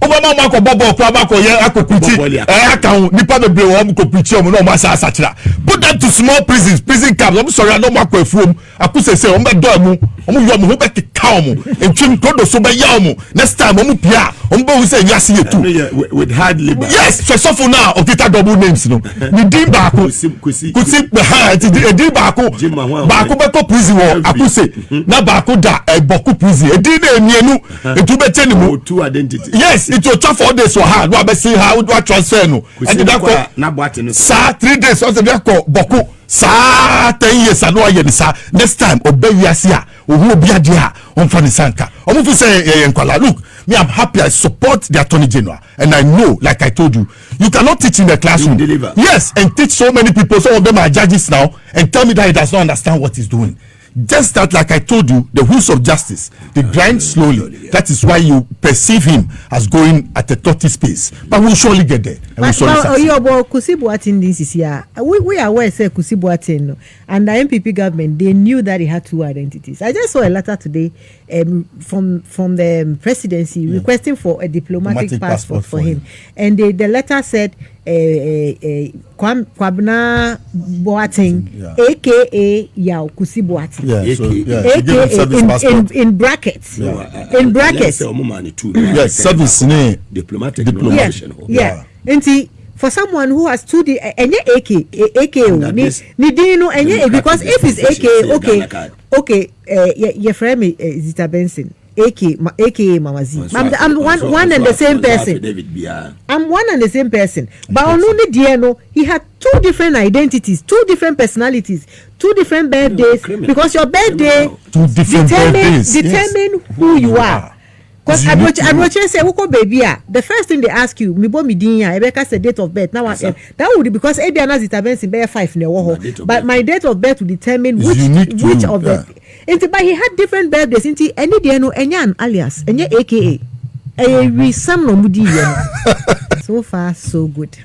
Obama mako bobo kwabako ye akokuti account nipa bebre wo am ko preach o no ma sa sachira. Put them to small prison camps. I'm sorry, I don't mako afuom. Akuse say o be do amu, o mu yo mu ho be keka o mu. Entwim kodo so be ya o mu. Next time o mu pia, o mu be say nyase ye too. With hard labor. Yes, so for now, o kita double names no. Ni din ba ko kusi behind din ba ko be ko prison wo akuse. Na ba ko da boku prison. Din na emienu etu be teni mu two identity. Yes, it will talk 4 days for her. No, I see how do I transfer no. And then go. Sir, 3 days. Also, they go Bawku. Sir, 10 years. I know I hear this. Next time, obey Yasia. Who be dia on Fanisanka. I'm going to say, look, me, I'm happy. I support the Attorney General, and I know, like I told you, you cannot teach in the classroom. You deliver. Yes, and teach so many people. Some of them are judges now, and tell me that he does not understand what he's doing. Just that, like I told you, the wheels of justice, they grind slowly. That is why you perceive him as going at a tortoise pace. But we'll surely get there. And we'll surely succeed. We are aware, say Kusibuatin, and the MPP government, they knew that he had 2 identities. I just saw a letter today from the presidency requesting for a diplomatic passport for him. And the letter said, Kwabna Boateng, aka Yao Kusi Boateng. AKA in brackets. In brackets. Yes, service name. Diplomatic. Yeah. And for someone who has 2 AKA because if it's AKA, your friend is Zita Benson. AKA Mama Z. I'm one and the same person. I'm one and the same person. But only Diano, he had 2 different identities, 2 different personalities, 2 different birthdays. Because your birthday determine who you are. Because I'm watching say, baby, the first thing they ask you, Rebecca said date of birth. Now that would be because Ebiana Zita Benson bear 5 but my date of birth will determine which of the. But he had different birthdays. Any day no an alias, any AKA. So far, so good.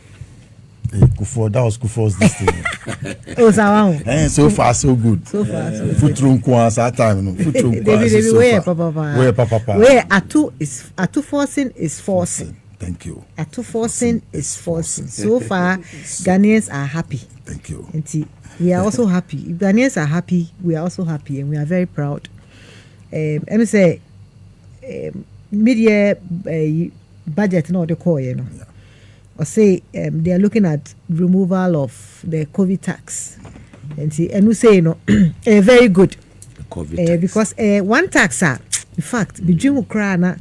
Kufo, that was Kufo's this thing. So far, so good. So far, so good. Futrum Kwanza time, no. Futrum Kwanza. Where Papa? Where Atu forcing is forcing. Thank you. Atu forcing is forcing. So far, Ghanaians are happy. Thank you. And we are also happy. If Ghanaians are happy, we are also happy, and we are very proud. Let me say, mid-year budget, no, the core, you know. Yeah. Or say they are looking at removal of the COVID tax, and we say, you know, very good. The COVID tax. Because one tax, in fact, between Ukraine,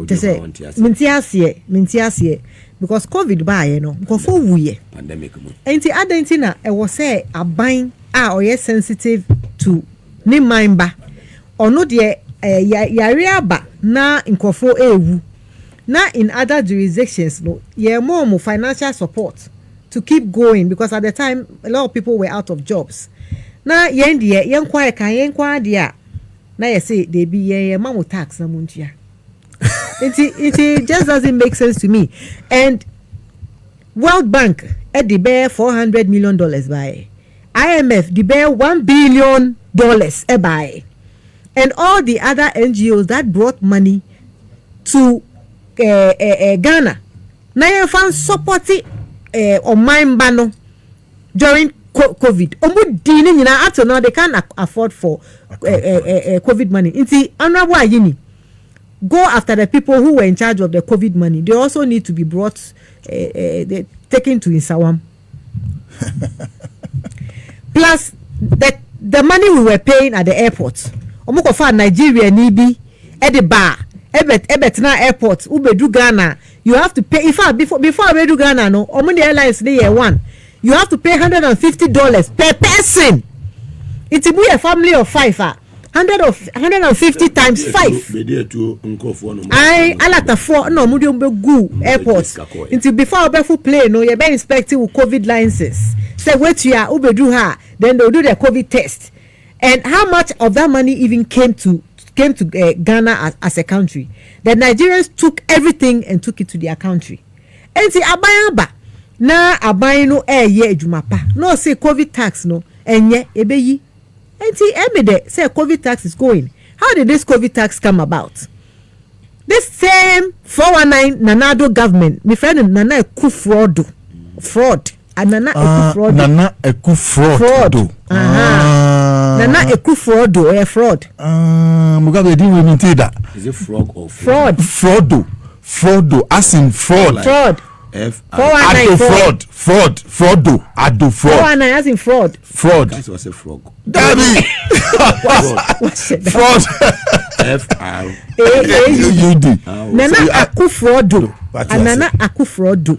just say, mintiasie, because COVID by you know, because for we pandemic. And the other thing I was say a buying or yes sensitive to ni mindba or not yet yariaba na inkofo ewu. Now in other jurisdictions, no, more financial support to keep going because at the time a lot of people were out of jobs. Now now you say they be mamo tax na muntia. It just doesn't make sense to me. And World Bank at the bear $400 million by IMF the bear $1 billion buy, and all the other NGOs that brought money to Ghana. Now you found supporting on mine bano during COVID. Omo dini nyina up to now they can't afford for COVID money. Inti honorable Ayini, go after the people who were in charge of the COVID money. They also need to be brought, taken to Insawam. Plus the money we were paying at the airport. Omo kofa Nigeria nibi at the bar. Ebetna airport ubedu Ghana. You have to pay. In fact, before ubedu Ghana, no, omo the airlines they year one. You have to pay $150 per person. It's a family of 5. 150 times 5. I alata 4 no mudium go airport. Until before obefu plane no you be inspecting with COVID licenses. Say wait you are ubedu her, then they'll do the COVID test. And how much of that money even came to Ghana as a country? The Nigerians took everything and took it to their country. And see abayaba na abayi no ye ejumapa. No say COVID tax no enye ebeyi. And see emide say COVID tax is going. How did this COVID tax come about? This same 419 Nanado government, my friend Nana Eku fraud. Nana Eku fraud. Nana Eku fraud or fraud. Mugabe didn't even say that. Is it frog or fraud? Fraudo, as in fraud. Fraud. Fraud. 419 as in fraud. That was a frog. Daddy. Fraud. FRAUD. Nana Aku fraudo. Nana Aku fraudo.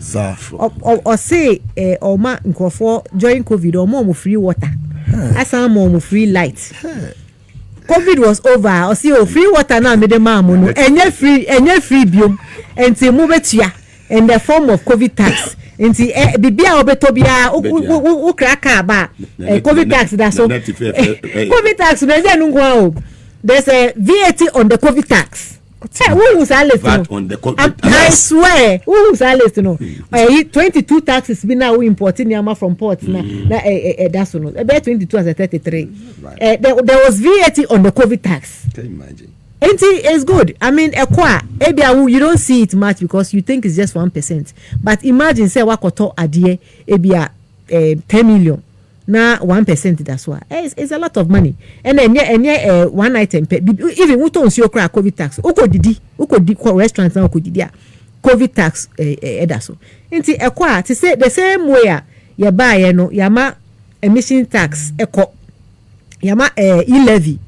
Or say Oma Nkofo during COVID or more free water. As some more free light. COVID was over. Or see free water now made the mamuno. And you're free biome. And say move it here. In the form of COVID tax. Inti bibia obetobia u kraka ba COVID tax that's so COVID tax there's a VAT on the COVID tax. Hey, who was Alistair on the COVID tax? I swear, who was Alistair no? 22 taxes be now importing yama from ports na that's no. About 22 as a 33. Right. There was VAT on the COVID tax. Can you imagine? It's good. I mean, you don't see it much because you think it's just 1%. But imagine, say, wakoto adie, 10 million. Now 1%, that's why. It's a lot of money. And then, one item, even we don't see your COVID tax. Uko didi, restaurants now uko didi. COVID tax, that's so. To say the same way, you buy, yama emission tax, yama e-levy.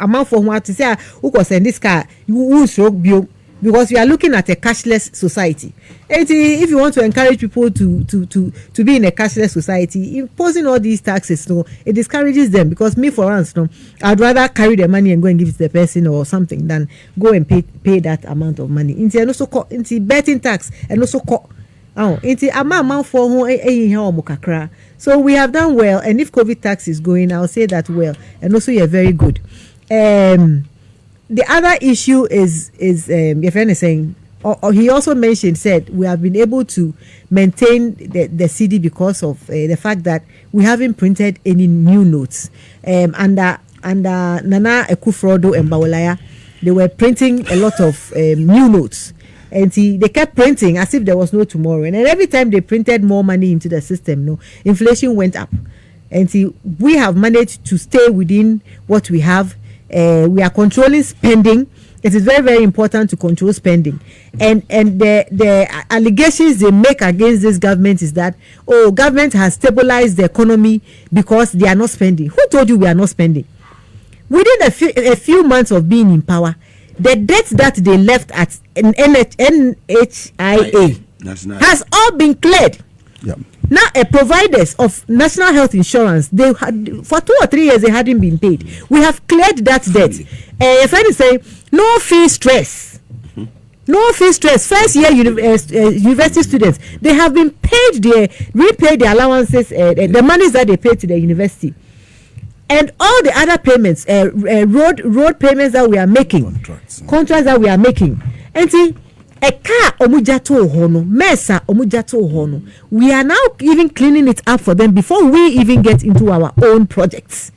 Amount for what to say who can send this car you stroke bio because we are looking at a cashless society. And if you want to encourage people to be in a cashless society, imposing all these taxes, no, it discourages them because me for once, no, I'd rather carry the money and go and give it to the person or something than go and pay that amount of money. Into and also into betting tax and also into amount for who so we have done well, and if COVID tax is going, I'll say that well, and also you're very good. The other issue is your friend is saying, or he also said we have been able to maintain the CD because of the fact that we haven't printed any new notes. Under Nana Ekufrodo and Bawolaya, they were printing a lot of new notes. And they kept printing as if there was no tomorrow. And every time they printed more money into the system, no, inflation went up. And we have managed to stay within what we have. We are controlling spending. It is very, very important to control spending. And the allegations they make against this government is that, government has stabilized the economy because they are not spending. Who told you we are not spending? Within a few months of being in power, the debt that they left at NHIA has all been cleared. Yep. Now, providers of national health insurance, they had for 2 or 3 years they hadn't been paid. We have cleared that debt. A friend is saying no fee stress. No fee stress. First year university students, they have been repaid their allowances, the monies that they paid to the university. And all the other payments, road payments that we are making, contracts that we are making. And see, a car omujato hono, mesa omujato hono. We are now even cleaning it up for them before we even get into our own projects.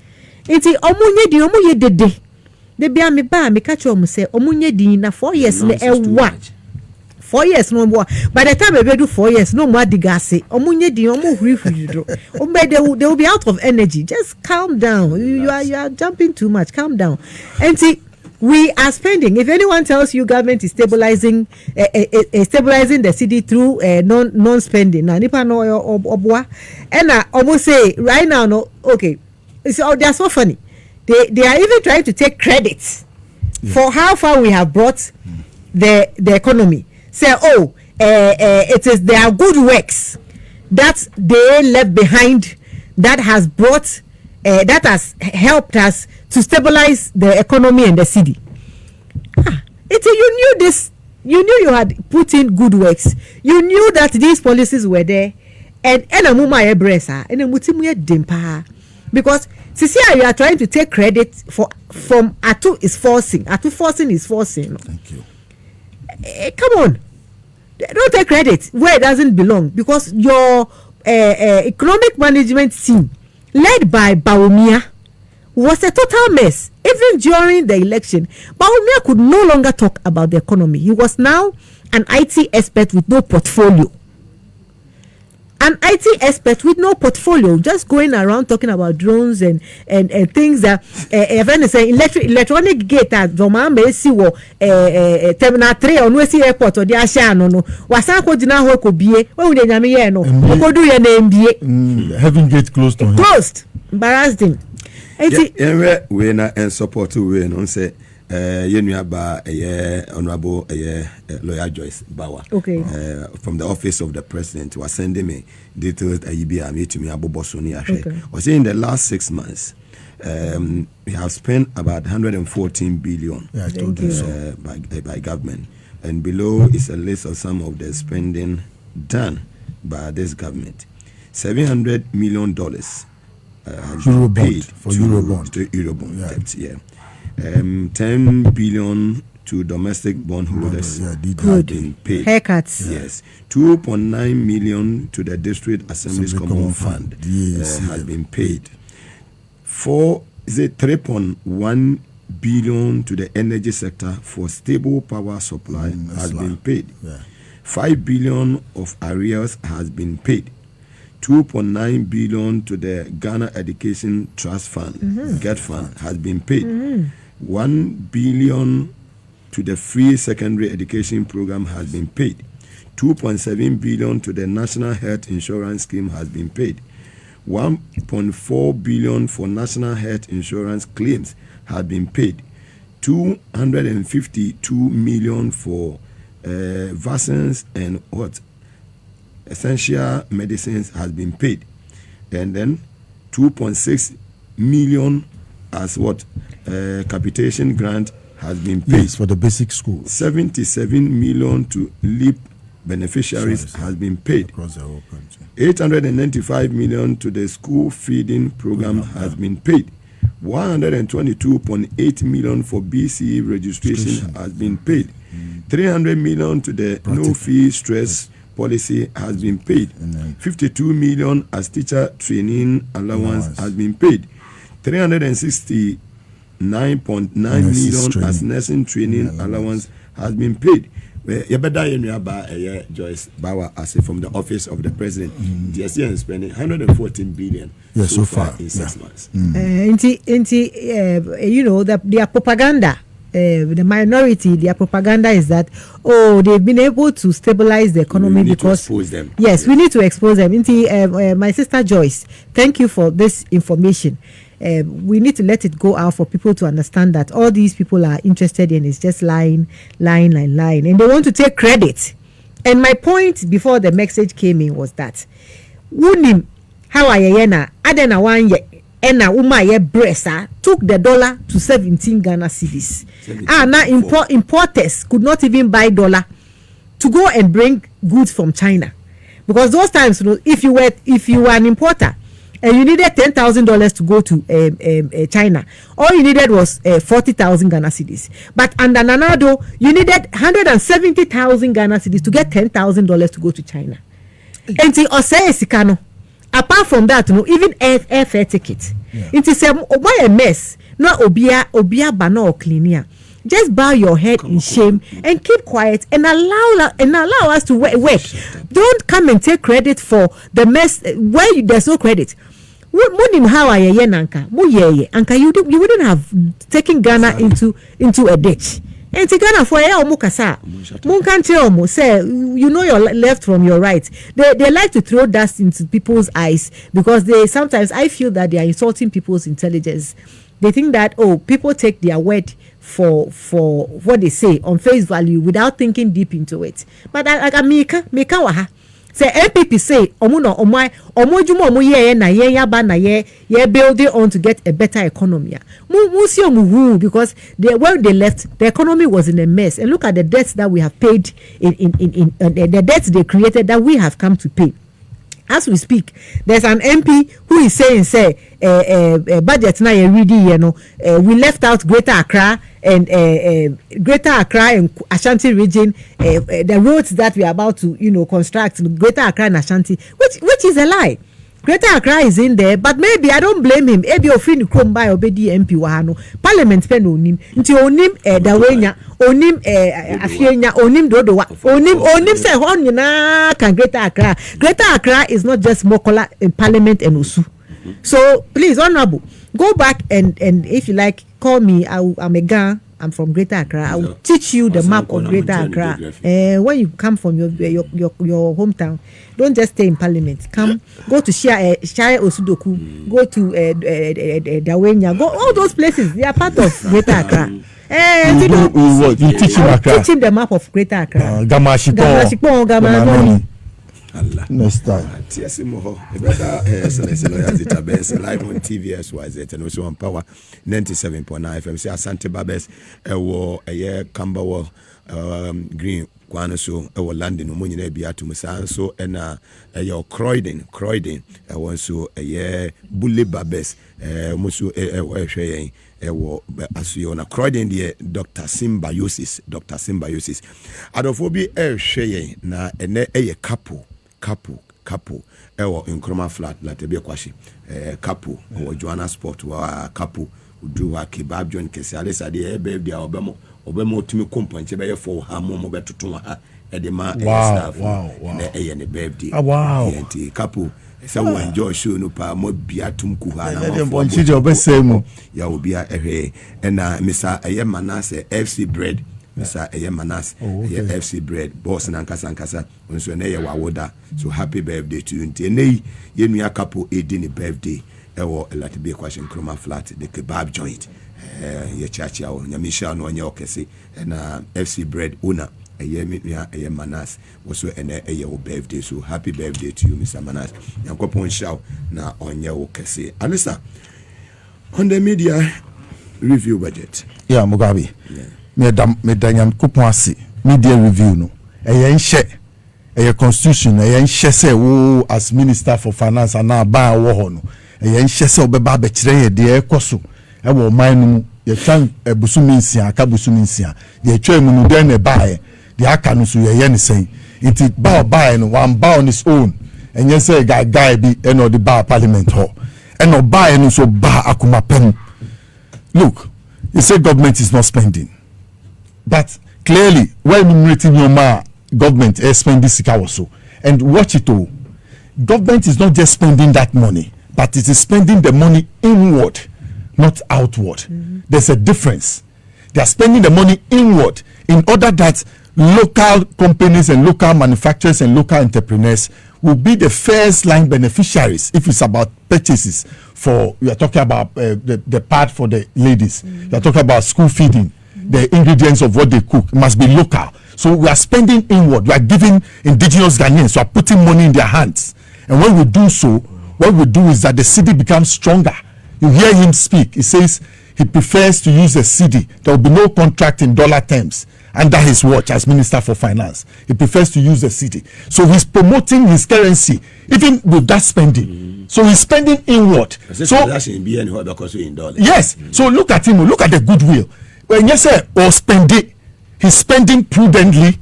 Iti omunye di omunye dede. De bia me ba me catch omu say omunye di na 4 years ne ewa. 4 years no more. By the time we do 4 years, no more digase. Omunye di omu hurihuro. They will be out of energy. Just calm down. You are jumping too much. Calm down. And see, we are spending. If anyone tells you government is stabilizing the city through non-spending, now nipa no obwa, and I almost say right now no okay. So they are so funny. They are even trying to take credit for how far we have brought the economy. Say it is their good works that they left behind that has brought that has helped us to stabilize the economy and the city. You knew this. You knew you had put in good works. You knew that these policies were there. And enamuma ebresa, enamutimu dempa. Because Cecilia, you are trying to take credit from Atu is forcing. Atu forcing is forcing. Thank you. Come on. Don't take credit where it doesn't belong. Because your economic management team led by Bawumia was a total mess. Even during the election, Bawumia could no longer talk about the economy. He was now an IT expert with no portfolio. An IT expert with no portfolio, just going around talking about drones and things that electronic gate at Zomambe si wo terminal 3 on West Airport or the Ashano no wasako dina ho ko bie we de nyame ye no ko do ye na mbie having gate closed to him. Closed. Embarrassed him. We na and support we no say Yenuaba Honorable Lawyer Joyce Bawa. Okay. From the office of the president was sending me details to me about Bosoni. Okay. Was in the last 6 months, we have spent about 114 billion by government, and below is a list of some of the spending done by this government. $700 million has been paid for Eurobond debt. Yeah. 10 billion to domestic bondholders have been paid. Haircuts. Yes. 2.9 million to the District Assembly's Common Fund has been paid. 3.1 billion to the energy sector for stable power supply has been paid. 5 billion of arrears has been paid. 2.9 billion to the Ghana Education Trust Fund, GET Fund, has been paid. 1 billion to the free secondary education program has been paid. 2.7 billion to the National Health Insurance Scheme has been paid. 1.4 billion for National Health Insurance claims have been paid. 252 million for vaccines and essential medicines has been paid. And then 2.6 million as capitation grant has been paid. Yes, for the basic school. 77 million to LEAP beneficiaries has been paid. Across the whole country. 895 million to the school feeding program has been paid. 122.8 million for BCE registration has been paid. 300 million to the no fee stress policy has been paid. 52 million as teacher training allowance has been paid. 369.9 million as nursing training allowance has been paid. Joyce Bawa, as from the office of the president, DSC is spending 114 billion so far in 6 months. You know that their propaganda. The minority, their propaganda is that they've been able to stabilize the economy because to expose them. Yes, we need to expose them. My sister Joyce, thank you for this information. We need to let it go out for people to understand that all these people are interested in is just lying, and they want to take credit. And my point before the message came in was that Wunim how ayena adena one ena umaye bresa took the dollar to 17 Ghana cedis. Now importers could not even buy dollar to go and bring goods from China, because those times, if you were an importer and you needed $10,000 to go to China, all you needed was 40,000 Ghana cedis. But under Nanado, you needed 170,000 Ghana cedis to get $10,000 to go to China. And Sikano. Apart from that, even airfare ticket. It is why a mess. No obia bana or cleaner. Just bow your head in shame and keep quiet and allow us to work. Don't come and take credit for the mess where there's no credit. How you wouldn't have taken Ghana into a ditch. And to Ghana for say you know your left from your right. They like to throw dust into people's eyes because sometimes I feel that they are insulting people's intelligence. They think that people take their word for what they say on face value without thinking deep into it. But like Mika waha. Say MPP say ye building on to get a better economy. Because when they left, the economy was in a mess. And look at the debts that we have paid in the debts they created that we have come to pay. As we speak, there's an MP who is saying, budget now we left out Greater Accra and Ashanti region, the roads that we are about to construct, Greater Accra and Ashanti, which is a lie. Greater Accra is in there, but maybe I don't blame him. Ebi ofin krom by obedi MP wahano. Parliament pen onim. Nti onim dawenya, onim afienya, onim dodowa. Onim say hon nyina kan Greater Accra. Greater Accra is not just Mokola in Parliament and Osu. So please, Honorable, go back and if you like, call me. I'm a Ga. I'm from Greater Accra. I will teach you the map of Greater Accra. When you come from your hometown, don't just stay in Parliament. Come, go to Shire Osudoku, go to Dawenya, go all those places. They are part of Greater Accra. You teach him Accra. Teach him the map of Greater Accra. Gamashiko. Allah. Next time. Tiasimo, Alistair Zita Benson live on TV SYZ and also on Power 97.9 FM. Say Asante Babes, a year Camberwell, Green, Quanaso, London, Munina Biatu so and your Croydon, so a year Bully Babes, Musu, Asiona Croydon, Dr. Symbiosis. Adophobia, Sheye, na a couple ewo Nkrumah flat la tebe kwashi couple o Joanna Sport wa couple do wa kebab joint kesi Alistair de birthday obemo tumi kompanche be for ha mo betoto ha e de ma staff na ne birthday enti couple so we enjoy show no pa mo biatum ku ha na mo bonchi obesemu ya obi a ehwe na Mr. Manase FC bread Mr. Manas, FC bread, boss and Ankasa, so na wawoda. So happy birthday to you. Nti ye couple edin birthday. Ewo elatibe kwashin Nkrumah flat the kebab joint. Ye chachi awo nyamisha no anya okese na FC bread owner. Eye Manas also ene wo birthday. So happy birthday to you, Mr. Manas. Yankopon shaw na onya okese. Alistair, on the media review budget. Yeah, Mugabe. Yeah. Me danyam kupasi media review no eye constitution eye say wo as minister for finance and ba wo ho no eye say obeba be kire ye de ekoso e wo man no ye twan ebusumi nsia aka busumi nsia ye twa mu no den ne bae de aka no so ye ne sen it ba no one ba on his own enye say guy bi e no de ba parliament ho e no ba no so ba akuma pem. Look, you say government is not spending. But clearly, when enumerating your government is spending sika also, and watch it all. Government is not just spending that money, but it is spending the money inward, not outward. There's a difference. They are spending the money inward in order that local companies and local manufacturers and local entrepreneurs will be the first line beneficiaries if it's about purchases. For we are talking about the part for the ladies. We are talking about school feeding. The ingredients of what they cook must be local. So we are spending inward. We are giving indigenous Ghanaians. We are putting money in their hands. And when we do so, what we do is that the city becomes stronger. You hear him speak. He says he prefers to use a cedi. There will be no contract in dollar terms. under his watch as Minister for Finance. He prefers to use the cedi. So he's promoting his currency, even with that spending. So he's spending inward. So yes. So look at him. Look at the goodwill. When you say or spending, he's spending prudently.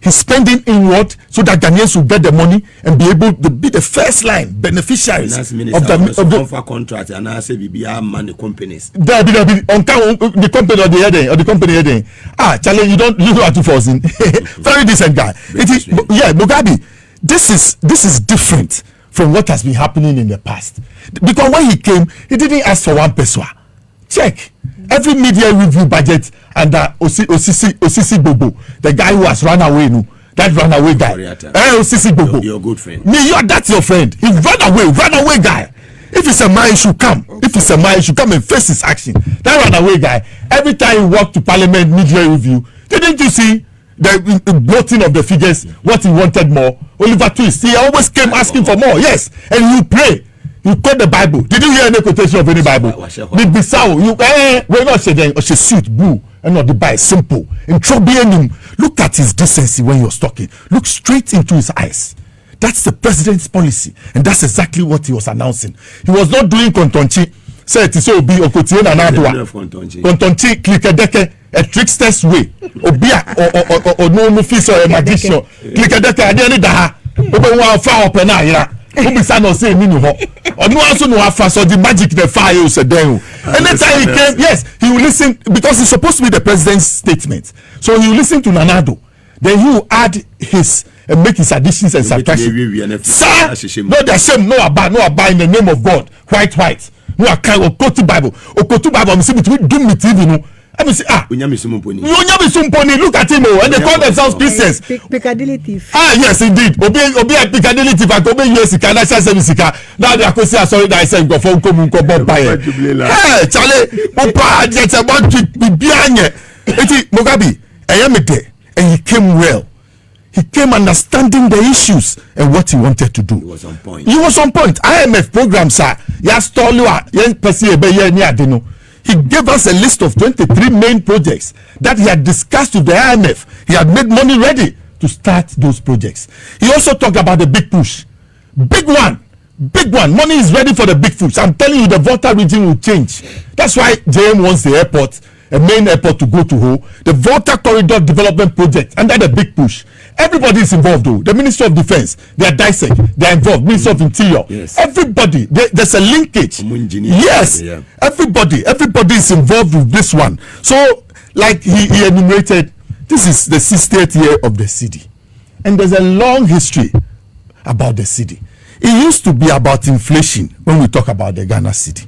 He's spending inward so that Ghanaians will get the money and be able to be the first line beneficiaries of the contract and I say money companies. There be the company or the company heading. Charlie, you don't have to force in. Very decent guy. It is Mugabe. This is different from what has been happening in the past. Because when he came, he didn't ask for 1 peso. Check. Every media review budget under Osisi Bobo, the guy who has run away, that runaway guy. Osisi Bobo. Your good friend. That's your friend. He run away guy. If it's a man, he should come. And face his action. That runaway guy, every time he walked to Parliament media review, didn't you see the bloating of the figures, what he wanted more? Oliver Twist, he always came asking for more. Yes, and you pray. You quote the Bible. Did you hear any quotation of any Bible? The Bissau, we're not saying she suit blue and not the Bible simple. In trouble, look at his decency when you're talking. Look straight into his eyes. That's the president's policy, and that's exactly what he was announcing. He was not doing kontonchi. Say it is so be okotie na nadwa. Kontonchi klikedeke a trickster's way. Obia or no fees or a magician. Klikedeke adeni daha. Obe wa fa open na ira. Ubisa no say me no ho. Onu also no afa so the magic the fire you said then. Anytime he came, yes, he will listen because it's supposed to be the president's statement. So he will listen to Nanado. Then he will add his and make his additions and subtractions. Sir, no the same, no about in the name of God. White. No account of Okotu Bible. I'm saying between do me TV no. I mean say Unyami Sumponi. Look at him and they call themselves Christians. Piccadilly thief. Yes indeed. Obi at Piccadilly thief and Obi Yesika National Service car. Now they are saying sorry that I said go for Bob Baye. Hey Charlie, Papa just about to be behind it. Mugabe, I am there and he came well. He came understanding the issues and what he wanted to do. He was on point. IMF program, sir. He gave us a list of 23 main projects that he had discussed with the IMF. He had made money ready to start those projects. He also talked about the big push. Big one. Money is ready for the big push. I'm telling you, the Volta region will change. That's why JM wants the airport, a main airport to go to Ho. The Volta Corridor Development Project under the big push. Everybody is involved though. The Ministry of Defense, they are dissect, they are involved. Ministry of Interior, yes. Everybody, there's a linkage. Yes, yeah. Everybody is involved with this one. So, like he enumerated, this is the 60th year of the cedi. And there's a long history about the cedi. It used to be about inflation when we talk about the Ghana cedi.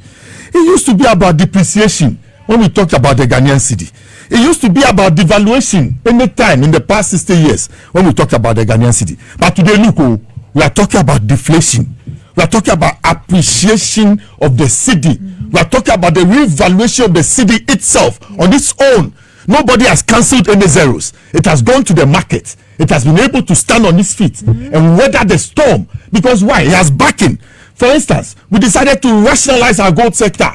It used to be about depreciation when we talked about the Ghanaian cedi. It used to be about devaluation anytime in the past 60 years when we talked about the Ghanaian cedi. But today, look, we are talking about deflation. We are talking about appreciation of the cedi. We are talking about the revaluation of the cedi itself on its own. Nobody has cancelled any zeros. It has gone to the market. It has been able to stand on its feet and weather the storm. Because why? It has backing. For instance, we decided to rationalize our gold sector.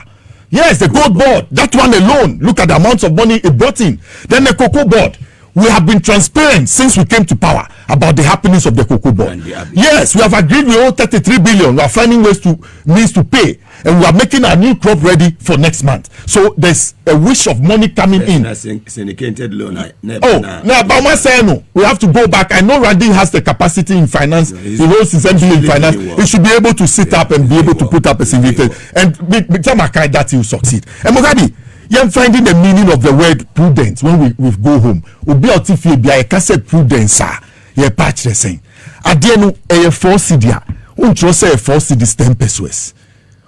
Yes, the gold board, that one alone, look at the amounts of money it brought in. Then the cocoa board, we have been transparent since we came to power about the happenings of the cocoa board. Yes, we have agreed we owe 33 billion. We are finding means to pay, and we are making our new crop ready for next month. So there's a wish of money coming in. Syndicated loan. Now, but I say no. We have to go back. I know Randy has the capacity in finance. He holds his MBA in finance. He should be able to sit up and be able to put up a syndicated. And with Jamakai, that he will succeed. And Mugabe, you're finding the meaning of the word prudence when we go home. Obi otifi bia e kase prudence ye patch the saying. Ade no e 4 cedi a. Untro say 4 cedi 10 pesos.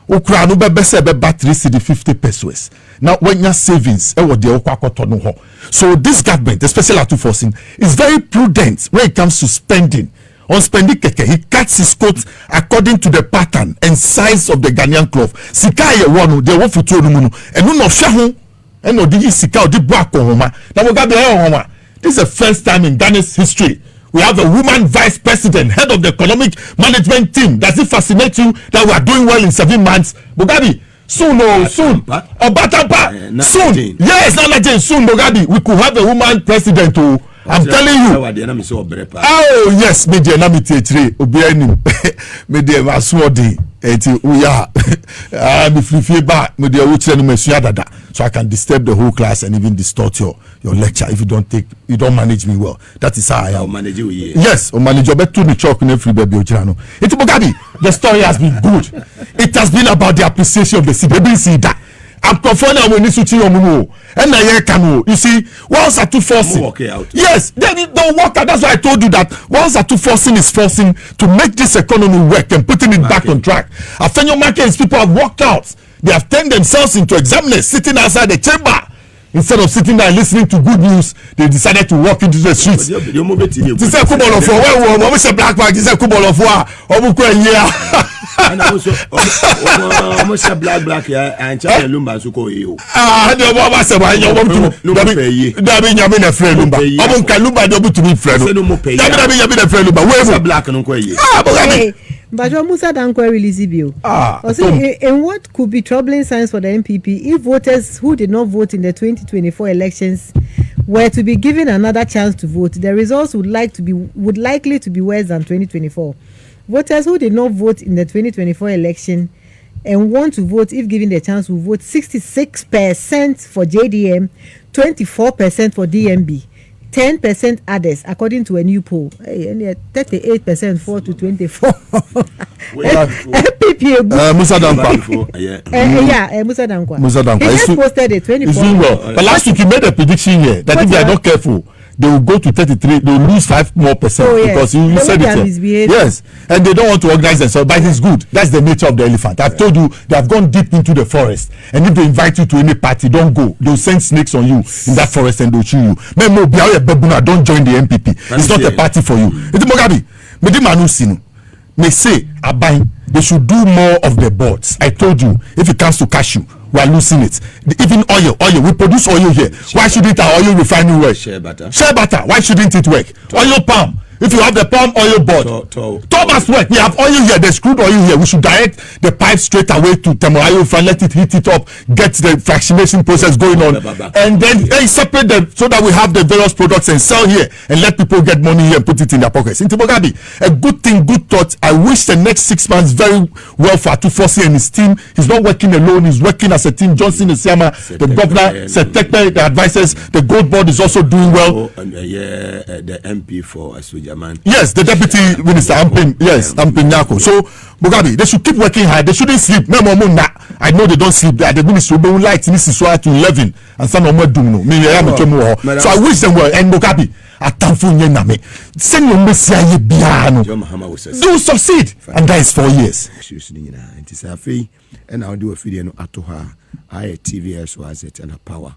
Okra no bebe se be battery cedi 50 pesos. Now when your savings e wo de okwakoto no ho. So this government, especially at forcing, is very prudent when it comes to spending. On spending keke, he cuts his coat according to the pattern and size of the Ghanaian cloth. Sika ye wonu, de wo futu onu mu. Enu no hwe ho, eno di sika o di bo akonhoma. Na Mugabe homa. This is the first time in Ghana's history we have a woman vice president, head of the economic management team. Does it fascinate you that we are doing well in 7 months? Mugabe, Soon, Obatampa. Soon. Yes, not soon, Mugabe. We could have a woman president. I'm telling you. Oh, yes, me dear, me Obianim. Me dear, my swording. We are. I'm free back. Me dear, so I can disturb the whole class and even distort your lecture if you don't manage me well. That is how I am. Manage you, yes, or manage your bet to the chalk in every baby. It's Mugabe. The story has been good. It has been about the appreciation of the city. I'm confident when this is and I can. You see, once are too forcing. Yes, then it don't work out. That's why I told you that once are too forcing is forcing to make this economy work and putting it back on track. I think your markets people have walked out. They have turned themselves into examiners sitting outside the chamber. Instead of sitting there and listening to good news, they decided to walk into the streets. This is Kubolo for where we say black man. This is Kubolo for and also almost black and China Lumba Suko you. The Baba said, I want to Dabi Yamin a friend Lumba. I want Kalumba double to be friend. Dabi Yamin a friend Lumba. Where's a black and Unquay? But your Musa Dankwa release bill. And what could be troubling signs for the MPP if voters who did not vote in the 2024 elections were to be given another chance to vote? The results would likely to be worse than 2024. Voters who did not vote in the 2024 election and want to vote if given the chance will vote 66% for JDM, 24% for DMB. 10% others, according to a new poll. 38% fall to 24. Musa Dankwa. Musa Dankwa. Musa Dankwa. He just posted a 24. It's doing well. But last week you made a prediction here that if they are not careful, they will go to 33. They will lose 5% more because you said it. Yes, and they don't want to organize themselves, but it's good. That's the nature of the elephant. I've told you they have gone deep into the forest, and if they invite you to any party, don't go. They'll send snakes on you in that forest and they'll chew you. Don't join the MPP. It's not a party for you. It's Mugabe. May say Abai, they should do more of the boards. I told you, if it comes to cashew, we are losing it. Even oil, we produce oil here. Why shouldn't our oil refining work? Share butter. Why shouldn't it work? Oil palm. If you have the palm oil board, Thomas work. We have oil here, there's crude oil here. We should direct the pipe straight away to Temorayo, let it heat it up, get the fractionation process going on, and then separate them so that we have the various products and sell here and let people get money here and put it in their pockets. In Mugabe, a good thing, good thought. I wish the next 6 months very well for Atufosi and his team. He's not working alone, he's working as a team. Johnson Isiama, the governor, Setekpe, the advisors, the gold board is also doing well. The MP for Asuja. Yes, the deputy minister Ampin Nyako. So Mugabe, they should keep working hard. They shouldn't sleep. I know they don't sleep. The ministry will light this is to 11 and some of them do. So I wish them well. And Mugabe, send your message. Do succeed, and that is 4 years. And I'll do a video at her. I TVS was it and a power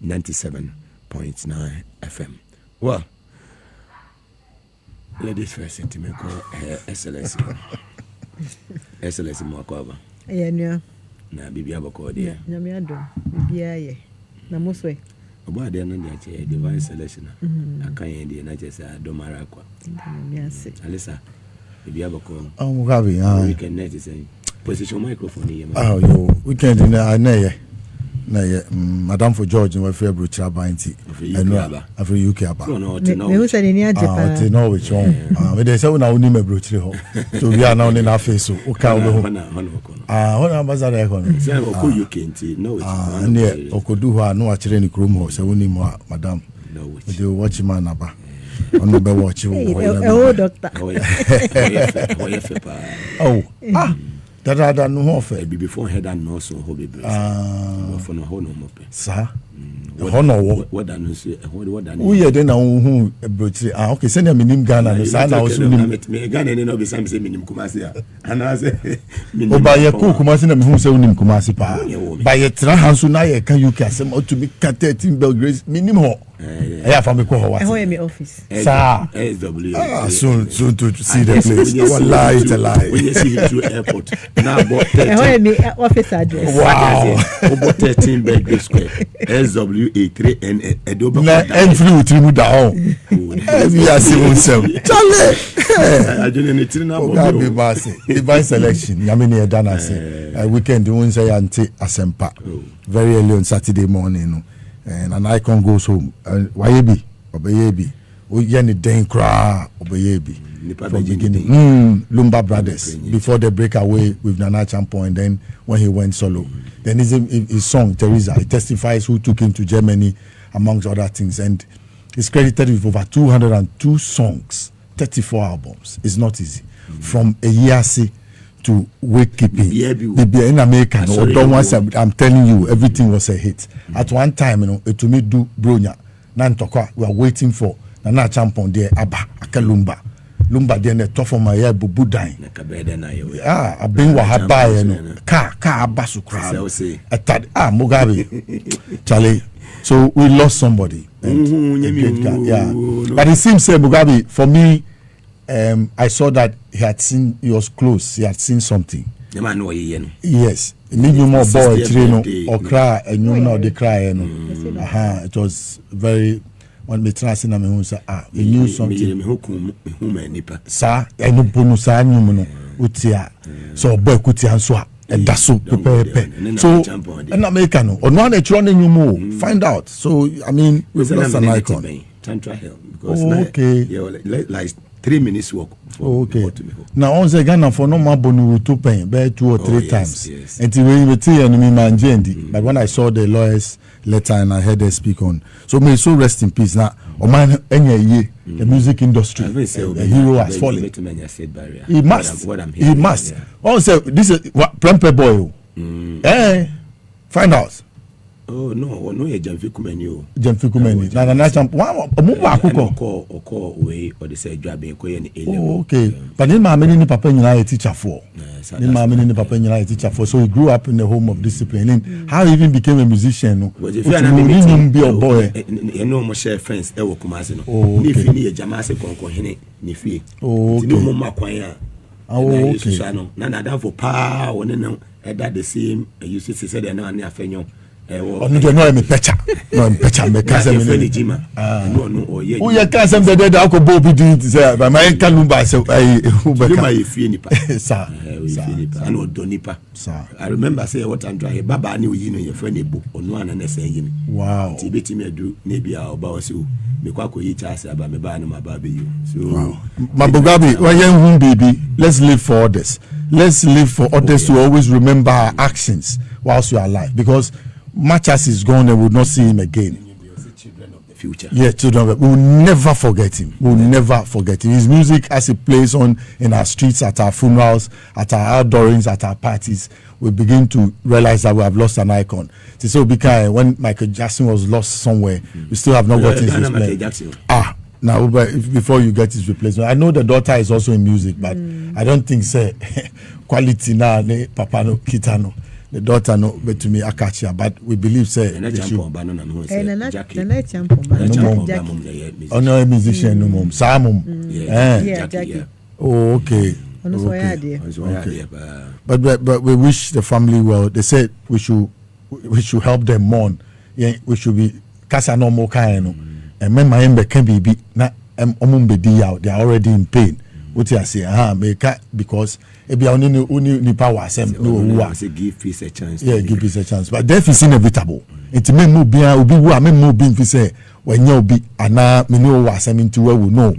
97.9 FM. Well. Ladies first, sentiment call SLS. SLS Mwakova. Yeah. Na bibi abako there. Nyame ado. Bibi aye. Na moswe. Oba there no dey divine selection. Akan yen dey na chese adomara kwa. Nyame ase. Alisa bibi abako. Mugabe. We can net say position microphone here. Yo, weekend na Madam for George in February Chabanti. After UK aba. Me who said any Japan. No which one. We dey say una only me brochure ho. So we are now in our face so o ka wo. When ambassador e kono. Say oku UK nti no which. Ne okodu ho no a kire ni krom ho say woni mo madam. No which. We dey watch man aba. Ono be watch wo. Oh doctor. Oh. That no offer before head and no so hobby for no hono mope sir hono what dan say what dan we dey na hu brochi okay send me minim Ghana no sa na also me Ghana no be sam say minim Kumasi and I say minim ba ye ko Kumasi na me hu say unim Kumasi pa ba ye tra hanso na ye kan UK asem to be 13 Belgrade minim ho yeah from me ko ho what my office sir SW soon to see the place wallahi it's a lie when you see him to airport now about 13 office address wow about 13 Belgrade Square SWA3N Edoba. Na every utrimu da home. We are civil self. Chale. I don't need to know. Mugabe Base. Divine selection. Yamini Edana say. Weekend you won't say anti asempa. Very early on Saturday morning. And an icon goes home. Wayebi. Obeyebi. Oyeni den kra Obeyebi. From beginning. Lumba Brothers. Before they break away with Nana Champo and then when he went solo. Then his song, Teresa, he testifies who took him to Germany, amongst other things. And he's credited with over 202 songs, 34 albums. It's not easy. From a year to wake keeping. In America, I'm telling you, everything was a hit. At one time, to me do Bronya, Nantokwa, we are waiting for Nana Champon there, Abba, Akalumba. Lumba then the top of my hair bubu dying. I've been wahaba car abasu crowd. Mugabe. Charlie. So we lost somebody. And a great guy. Yeah. But it seems Mugabe, for me, I saw that he was close, he had seen something. Yes. Need you more boy or cry and you know they cry. It was very when me trust na me hu say he knew something sa enu bonu sa anyum no utia so boy kutia nso a eda so pepe so na America no ono na chiro na nyum find out. So I mean we've lost an icon. Because like 3 minutes walk. Okay. Now on the Ghana for no more bonu to pay by 2 or 3 times. Yes. Until we tell me manjendi. But when I saw the lawyers letter and I heard them speak on, so may so rest in peace. Now, Oman the music industry, a hero has fallen. He must. He must. Also, this is what Prempe boy. Find out. Oh no, ye Jamfikumeni. Na na champ. Omuba akoko. Oko we or the say dwabe ko ye ni Oh, okay. But then my many papa nyina a teacher for. Then my many papa nyina a teacher for. So he grew up in the home of discipline. And how he even became a musician. No. If you are be a boy. You know mo share friends e wo Kumasi no. Ni fi ni Jamase konko hene ni fi. Oh, okay. Ti no mo makwan a. Oh, okay. Na na da for pa woni no e da the same you see say dey na na afenyo. No me pecha me kasa me jima no ye o ye kasa me dey da ko bo bi din say ba my kalumba say ma ye fie nipa sa and odonipa I remember say what I'm trying baba ni oyi no ye friend ebo onu ana na say yimi wow ti beti me adu na bia oba o say me kwa ko yi chance aba me ba no ma ba be you so Mugabe when you baby let's live for others to always remember our actions whilst you are alive, because much as he's gone, they will not see him again. Children of the future. Yeah, children. We will never forget him. His music, as it plays on in our streets, at our funerals, at our outdoorings, at our parties, we begin to realize that we have lost an icon. So because when Michael Jackson was lost somewhere, we still have not got his replacement. Now before you get his replacement, I know the daughter is also in music, but I don't think say quality now papa no kitano. The daughter no but to me akacha, but we believe say no musician no mom samum oh okay. But we wish the family well. They said we should help them mourn. Yeah, we should be kasa no more kind. And when my ember can be na out, they are already in pain. What you say? Because if you only power, give peace a chance. Yeah, give peace a chance. But death is inevitable. It may move beyond be who I may move being say when you be and now me know what I mean to where we know.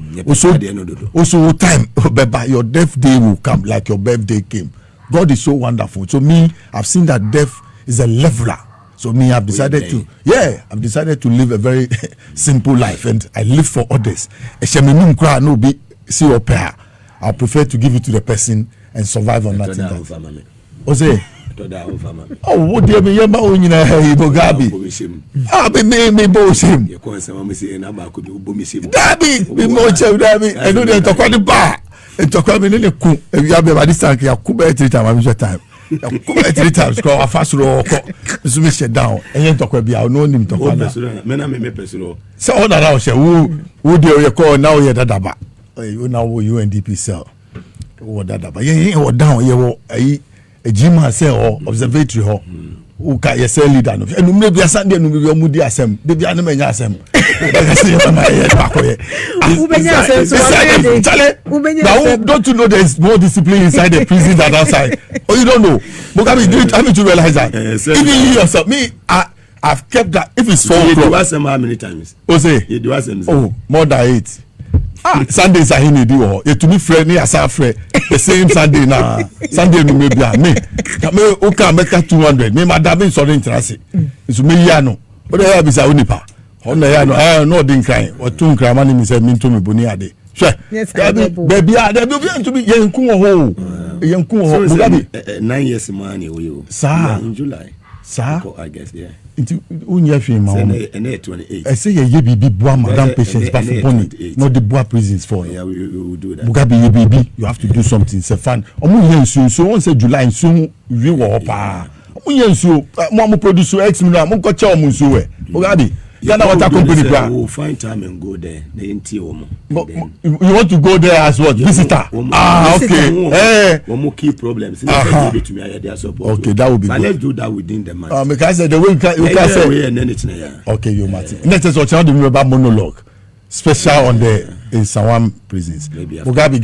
Also time, but your death day will come like your birthday came. God is so wonderful. So me, I've seen that death is a leveler. So me, I've decided to live a very simple life, and I live for others. I prefer to give it to the person and survive on that. Oh, what do you mean? Mugabe. Me boss him. I know they talk about the bar. And talk about me in the cook. If you have a distance, you have 3 times. Come 3 times. Go a fast roll. So down. And you talk about I know him talk about. So all around say who do you call now? You dadaba. You now UNDP cell. What dadaba? You down. You a gym say or observatory hall. uka yes leader no enu me bia Sunday no me bi omudi asem de bia na manya asem don't you know there is more discipline inside the prison than outside? Oh, you don't know? Mugabe, I need to realize that. Even you yourself, me, I've kept that. If it's 4 o'clock, you do asem how many times? Oh, say you do asem. Oh, more than 8. Sundays are in the war. You to me friend, me as a friend. The same Sunday na Sunday no me bia me. Me o can make 200. Me madam is sorry interest. It's me ya no. But there be say onipa. Ona ya no no din kan. O tun kran man me say me to me boni ade. Hwe. Baby ah there be to be yenku ho. Yenku ho. Mugabe 9 years man we o. In July. Sir, I guess yeah. Into unya fi ma and 28. I say ye bibi boa madam patients but for boni. No the boa prisons for. Yeah, we will do that. Mugabe ye bibi, you have to do something. It's fun. Omo yensu so on say July so we wo pa. Omo yensu mo produce X million mo ko che omo nsu we. Mugabe Ghana Water Company plan. We'll find time and go there. You want to go there as what? Visitor? Okay. One more key problems. Okay, that will be but good. Let's do that within the month. Because the way you can say. Okay, you Martin. Next is what you remember monologue. Special on the in Sawam prisons. Mugabe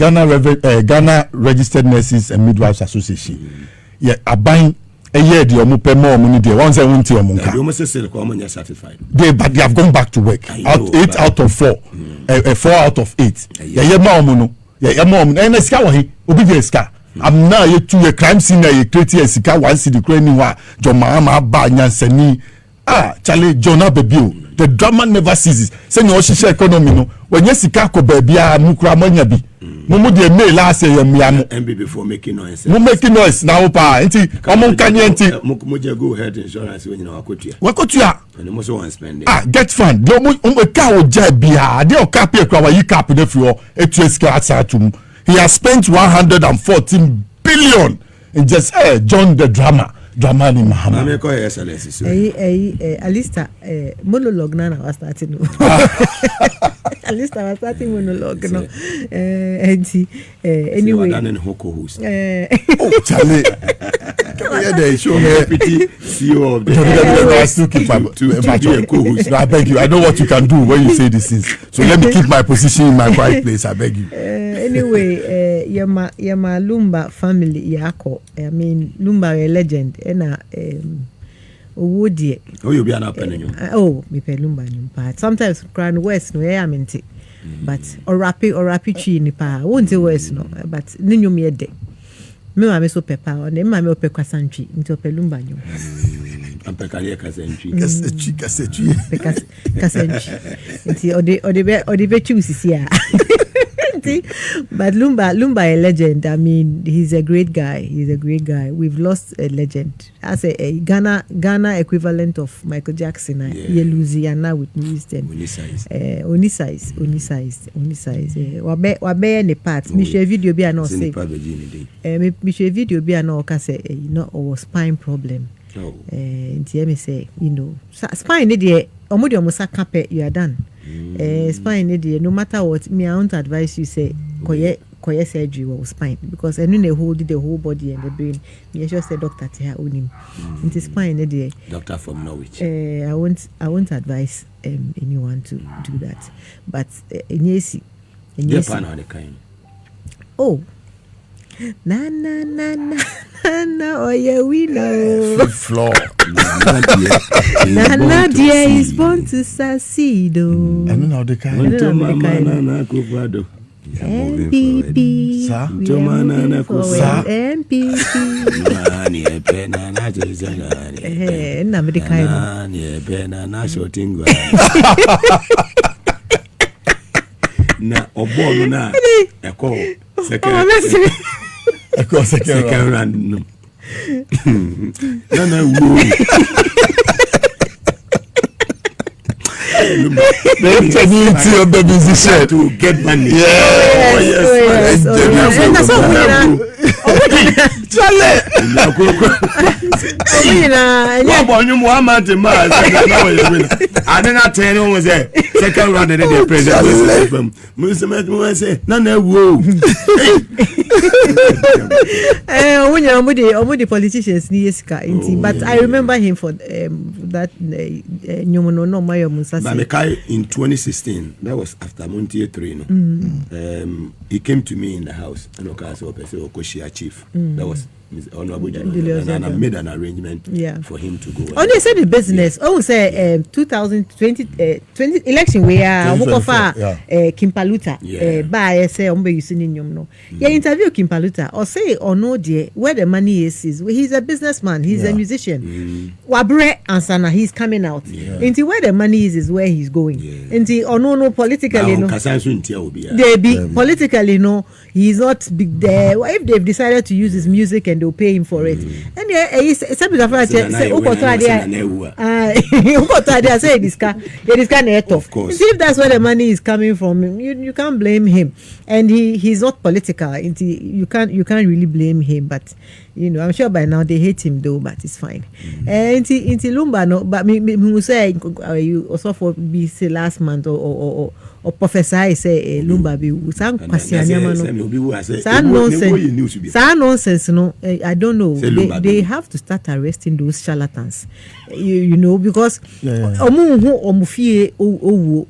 Ghana Registered Nurses and Midwives Association. Yeah, a buying. A year the omupe more money there. Once I went to Omunka. You almost say the certified. But they have gone back to work. 8 out of 4. 4 out of 8. Yeah, more mono. Yeah, more. And a scar he obi ska. I'm now you to a crime scene a create a sika one city crane wa John Mahama ba nyansani. Charlie Jonah Babio. The drama never ceases. Say no she economy no. When you sika ko baby a mukra manya bi. Mumu de mail last year miano MB before making noise. Mu making noise now pa enti omo kanye enti muja go ahead insurance when you know wakotua. Wakotua. And you must want spend. Get fund. De omo ka o ja bia de o ka pe kwa yi cap de fi o etu esika asatum. He has spent 114 billion in just John the drama ni Mahama. I'm call excellency. Alistair monologue na was starting. Alistair was starting monologue no. Anyway. Oh Charlie. Yeah, they show me deputy CEO of the I still keep my co-host. I beg you. I know what you can do when you say these things. So let me keep my position in my quiet place. I beg you. Anyway, Yama Lumba family yako. I mean Lumba a legend. Ena Woodie. Oh, you be an opening. Oh, me pe Lumba nyumpa. Sometimes Crown West no ya minti. But or rapi chi ni pa. Won't say West no. But ninyo me de. Me ma me so pepa o ne ma me ope kwasantwi nti ope Lumba nyum. Ampekalia kasantwi. Kasantwi. Nti ode be choose sia. But Lumba a legend. I mean, he's a great guy. We've lost a legend. As a Ghana equivalent of Michael Jackson. Yeah. Louisiana with Houston. Only size. Wabe ne part. Me share video bi na say. Me share video bi na o say or spine problem. Nti me say, spine ne dey omodi omusa kape you are done. Spine no matter what, me I won't advise you say koye surgery or spine because I know they hold the whole body and the brain. Me just say doctor to her own him. Into spine doctor from Norwich. I won't advise anyone to do that. But Nyesi. Oh. Na oh yeah we know floor. Na dear is born to succeed. I don't know the kind. Boadu. NPP. Sir. Na obo na eko second round no. Na wo. The ingenuity of the musician to get money. Yes. What about you, Muhammad? I did not tell you was a second round of the president. Muslim say, no, whoa. When you're the politicians, but I remember him for that no Mayo Musasi. In 2016, that was after Montier 3. He came to me in the house and Okoshia chief. That was Honorable General, and I made an arrangement for him to go. Oh, they said the business. Oh, say 2020 election where Kimpaluta by say Ombe Yusin no. Yeah, interview Kimpaluta or say or no dear where the money is he's a businessman, he's a musician. Wabre Ansana, he's coming out. Into where the money is where he's going. Into or no politically no. They be politically no, he's not big there. If they've decided to use his music and they'll pay him for it. And it's a bit of a say this car, of course. See if that's where the money is coming from, you can't blame him. And he's not political. You can't really blame him. But I'm sure by now they hate him though. But it's fine. And Lumba no, but me say you also for be say last month or Professor I say Lumba be nonsense no. I don't know. They have to start arresting those charlatans. You know, because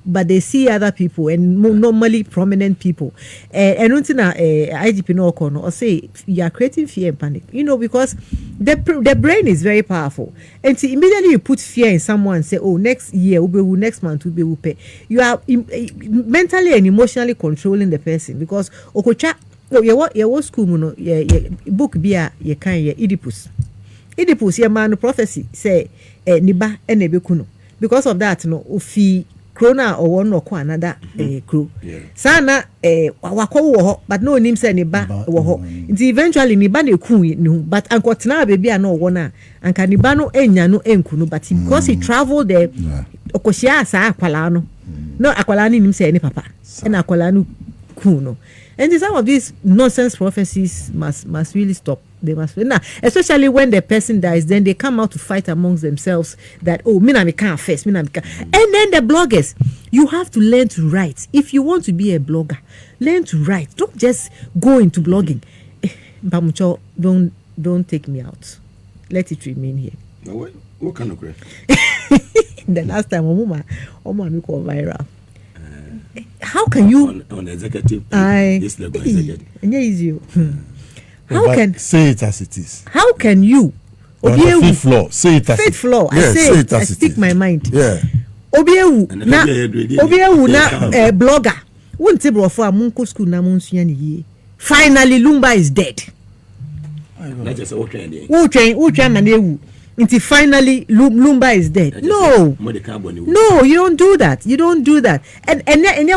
but they see other people and normally prominent people. And IGP no or say you are creating fear and panic. Because the brain is very powerful. And so immediately you put fear in someone and say, oh, next year, next month will pay. You are mentally and emotionally controlling the person because okocha your school no book bia ye kan ye Oedipus ye man prophecy say niba enebekuno because of that no ofi krona or one or another crew sana wakọ wo but no nim say niba wo ho nti eventually niba na ku no but ankotena baby no wo na anka niba no enya no enku no but because he traveled there okoshia sa akwala no akwala ni nim say ni papa na akwala no ku no. And some of these nonsense prophecies must really stop. They must now, especially when the person dies, then they come out to fight amongst themselves that me can't face, me can't. And then the bloggers, you have to learn to write. If you want to be a blogger, learn to write. Don't just go into blogging. Bamucho, don't take me out. Let it remain here. What kind of crap? The last time, Oma me call viral. How can you on executive? This level executive. Easy. How can say it as it is? How can you? On the fifth floor, say it as it is. Fifth floor. Yeah, I say it as I speak my mind. Yeah. Obiewu na blogger. Won't table for a munko school na munsuya ni ye. Finally, Lumba is dead. Not just okay. Who train na newu. Until finally Lumba is dead. No, you don't do that. You don't do that. And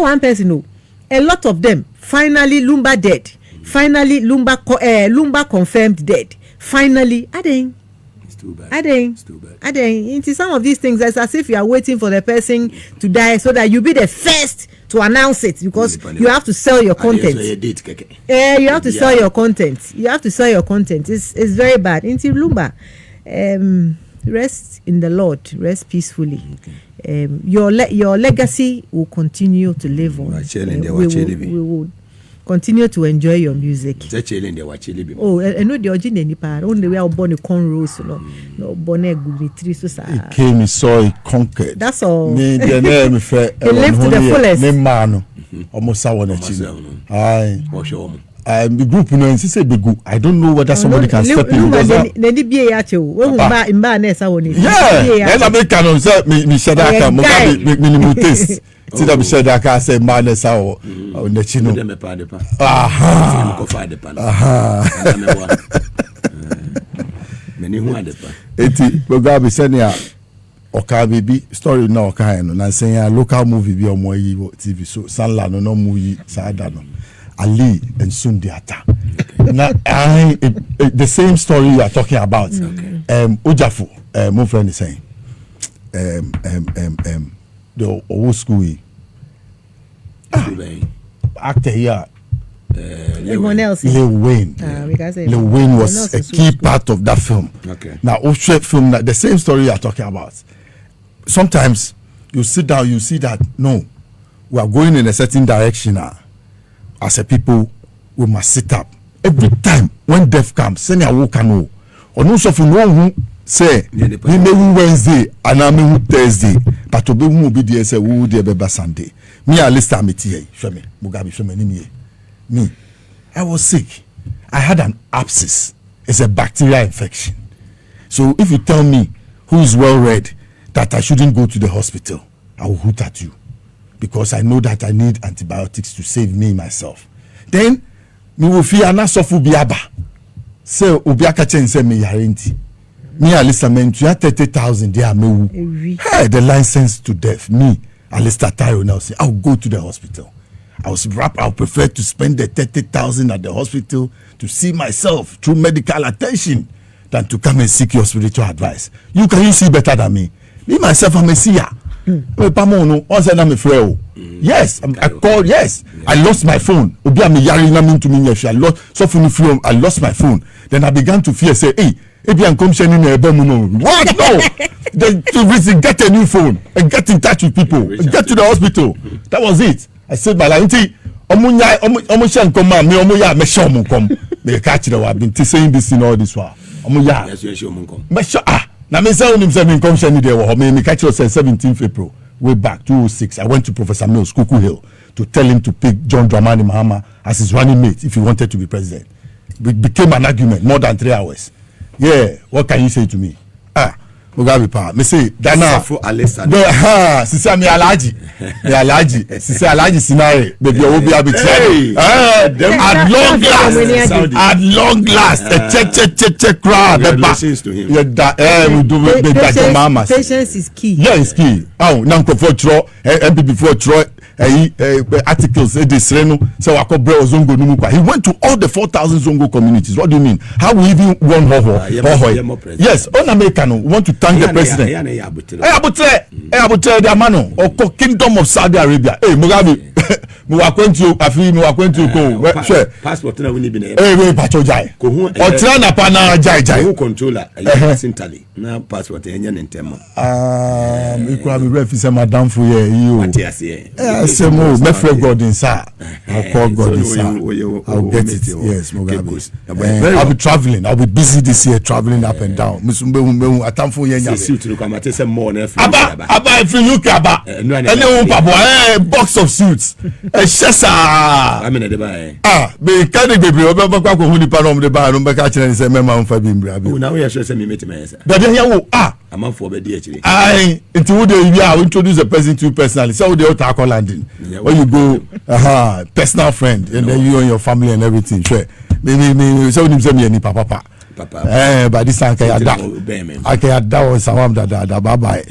one person know. A lot of them. Finally Lumba dead. Finally Lumba confirmed dead. Finally, Adeng. It's too bad. Adeng. Into some of these things, it's as if you are waiting for the person to die so that you be the first to announce it because you have to sell your content. You have to sell your content. It's very bad. Into Lumba. Rest in the Lord, rest peacefully. Your legacy will continue to live on. We will continue to enjoy your music. Oh, I know the original part. Only we are born a cornrows, no born a good tree. So he came, he saw, he conquered. That's all. He lived to the fullest. Almost I the group I don't know whether somebody can step in because yeah, and I make canon say me share that can Mugabe minimum taste see that me share that can say madness or nechino many who adepa eti Mugabe senior oka baby story na oka no na say local movie bi omo yi TV so sanla no movie saada no Ali and Sundiata. Now, the same story you are talking about. Ojafu, my friend is saying, the old school actor here, everyone else, Lil Wayne. Lil Wayne was a key part of that film. Okay. Now, film, the same story you are talking about. Sometimes you sit down, you see that no, we are going in a certain direction now. As a people, we must sit up. Every time when death comes, send a walk and no. Or no, so for no one say, we may Wednesday and I may Thursday, but to be who be the say, who the baby Sunday. Me, Alistair Zita, show me, Mugabe, show me. Me, I was sick. I had an abscess. It's a bacterial infection. So if you tell me who is well read that I shouldn't go to the hospital, I will hoot at you. Because I know that I need antibiotics to save me myself. Then me will fear na sofu biaba. Say obiaka chen say me yarenti. Me Alistair mentu ya 30,000 there me. Hey, the license to death. Me Alistair Tayo now say I'll go to the hospital. I'll prefer to spend the 30,000 at the hospital to see myself through medical attention than to come and seek your spiritual advice. You can see better than me. Me myself I'm a seer. Yes, I called. Yes, I lost my phone. I lost my phone. Then I began to fear. Say, hey, what? No. To get a new phone and get in touch with people. Get to the hospital. That was it. I said, "My auntie, I've been saying this in all this while. Now, me say him say me come share me there. Me catch us 17th April, way back 2006. I went to Professor Mills, Kuku Hill, to tell him to pick John Dramani Mahama as his running mate if he wanted to be president. It became an argument more than 3 hours. Yeah, what can you say to me? Mugabe pa. Me say Dana. Si say me Alhaji. Si say Alhaji Sinare. Baby, I will be able to. At long last. Check crowd. Congratulations to him. We do mama. Patience is key. Yeah, it's key. Now before Tro, MP before Tro, articles this Reno. So Zongo Numukwa. He went to all the 4,000 Zongo communities. What do you mean? How we even won Hoho? Yes, on Americano want to thank the president. The Amano or Kingdom of Saudi Arabia. Hey, Mugabe, we are going to go. Passport na wini bine. Hey, Pachojai. Otrana pana jai. Who controller? Sintali. Na passport enya nentemo. Me kwa me refi madam for you. Say mo me free God inside. I'll call God inside. I'll get it. Yes, Mugabe. I'll be traveling. I'll be busy this year traveling up and down. Musumbe atamfo yenya. Suit no come say more na free. Aba if you look aba. Any box of suits. Shesa. I mean the buy. Be kade bebre obe kwa ko huni pa no de ba no be ka kire ni say mema mfa bi mbra bi. Now we sure say me meet me say. But then here wo amanfo be dey akire. Into wo dey we introduce the person to you personally. So wo dey out landing. When you go personal friend and then you and your family and everything. Sure. Me so him say me any papa. But this time I can that was some da bye bye.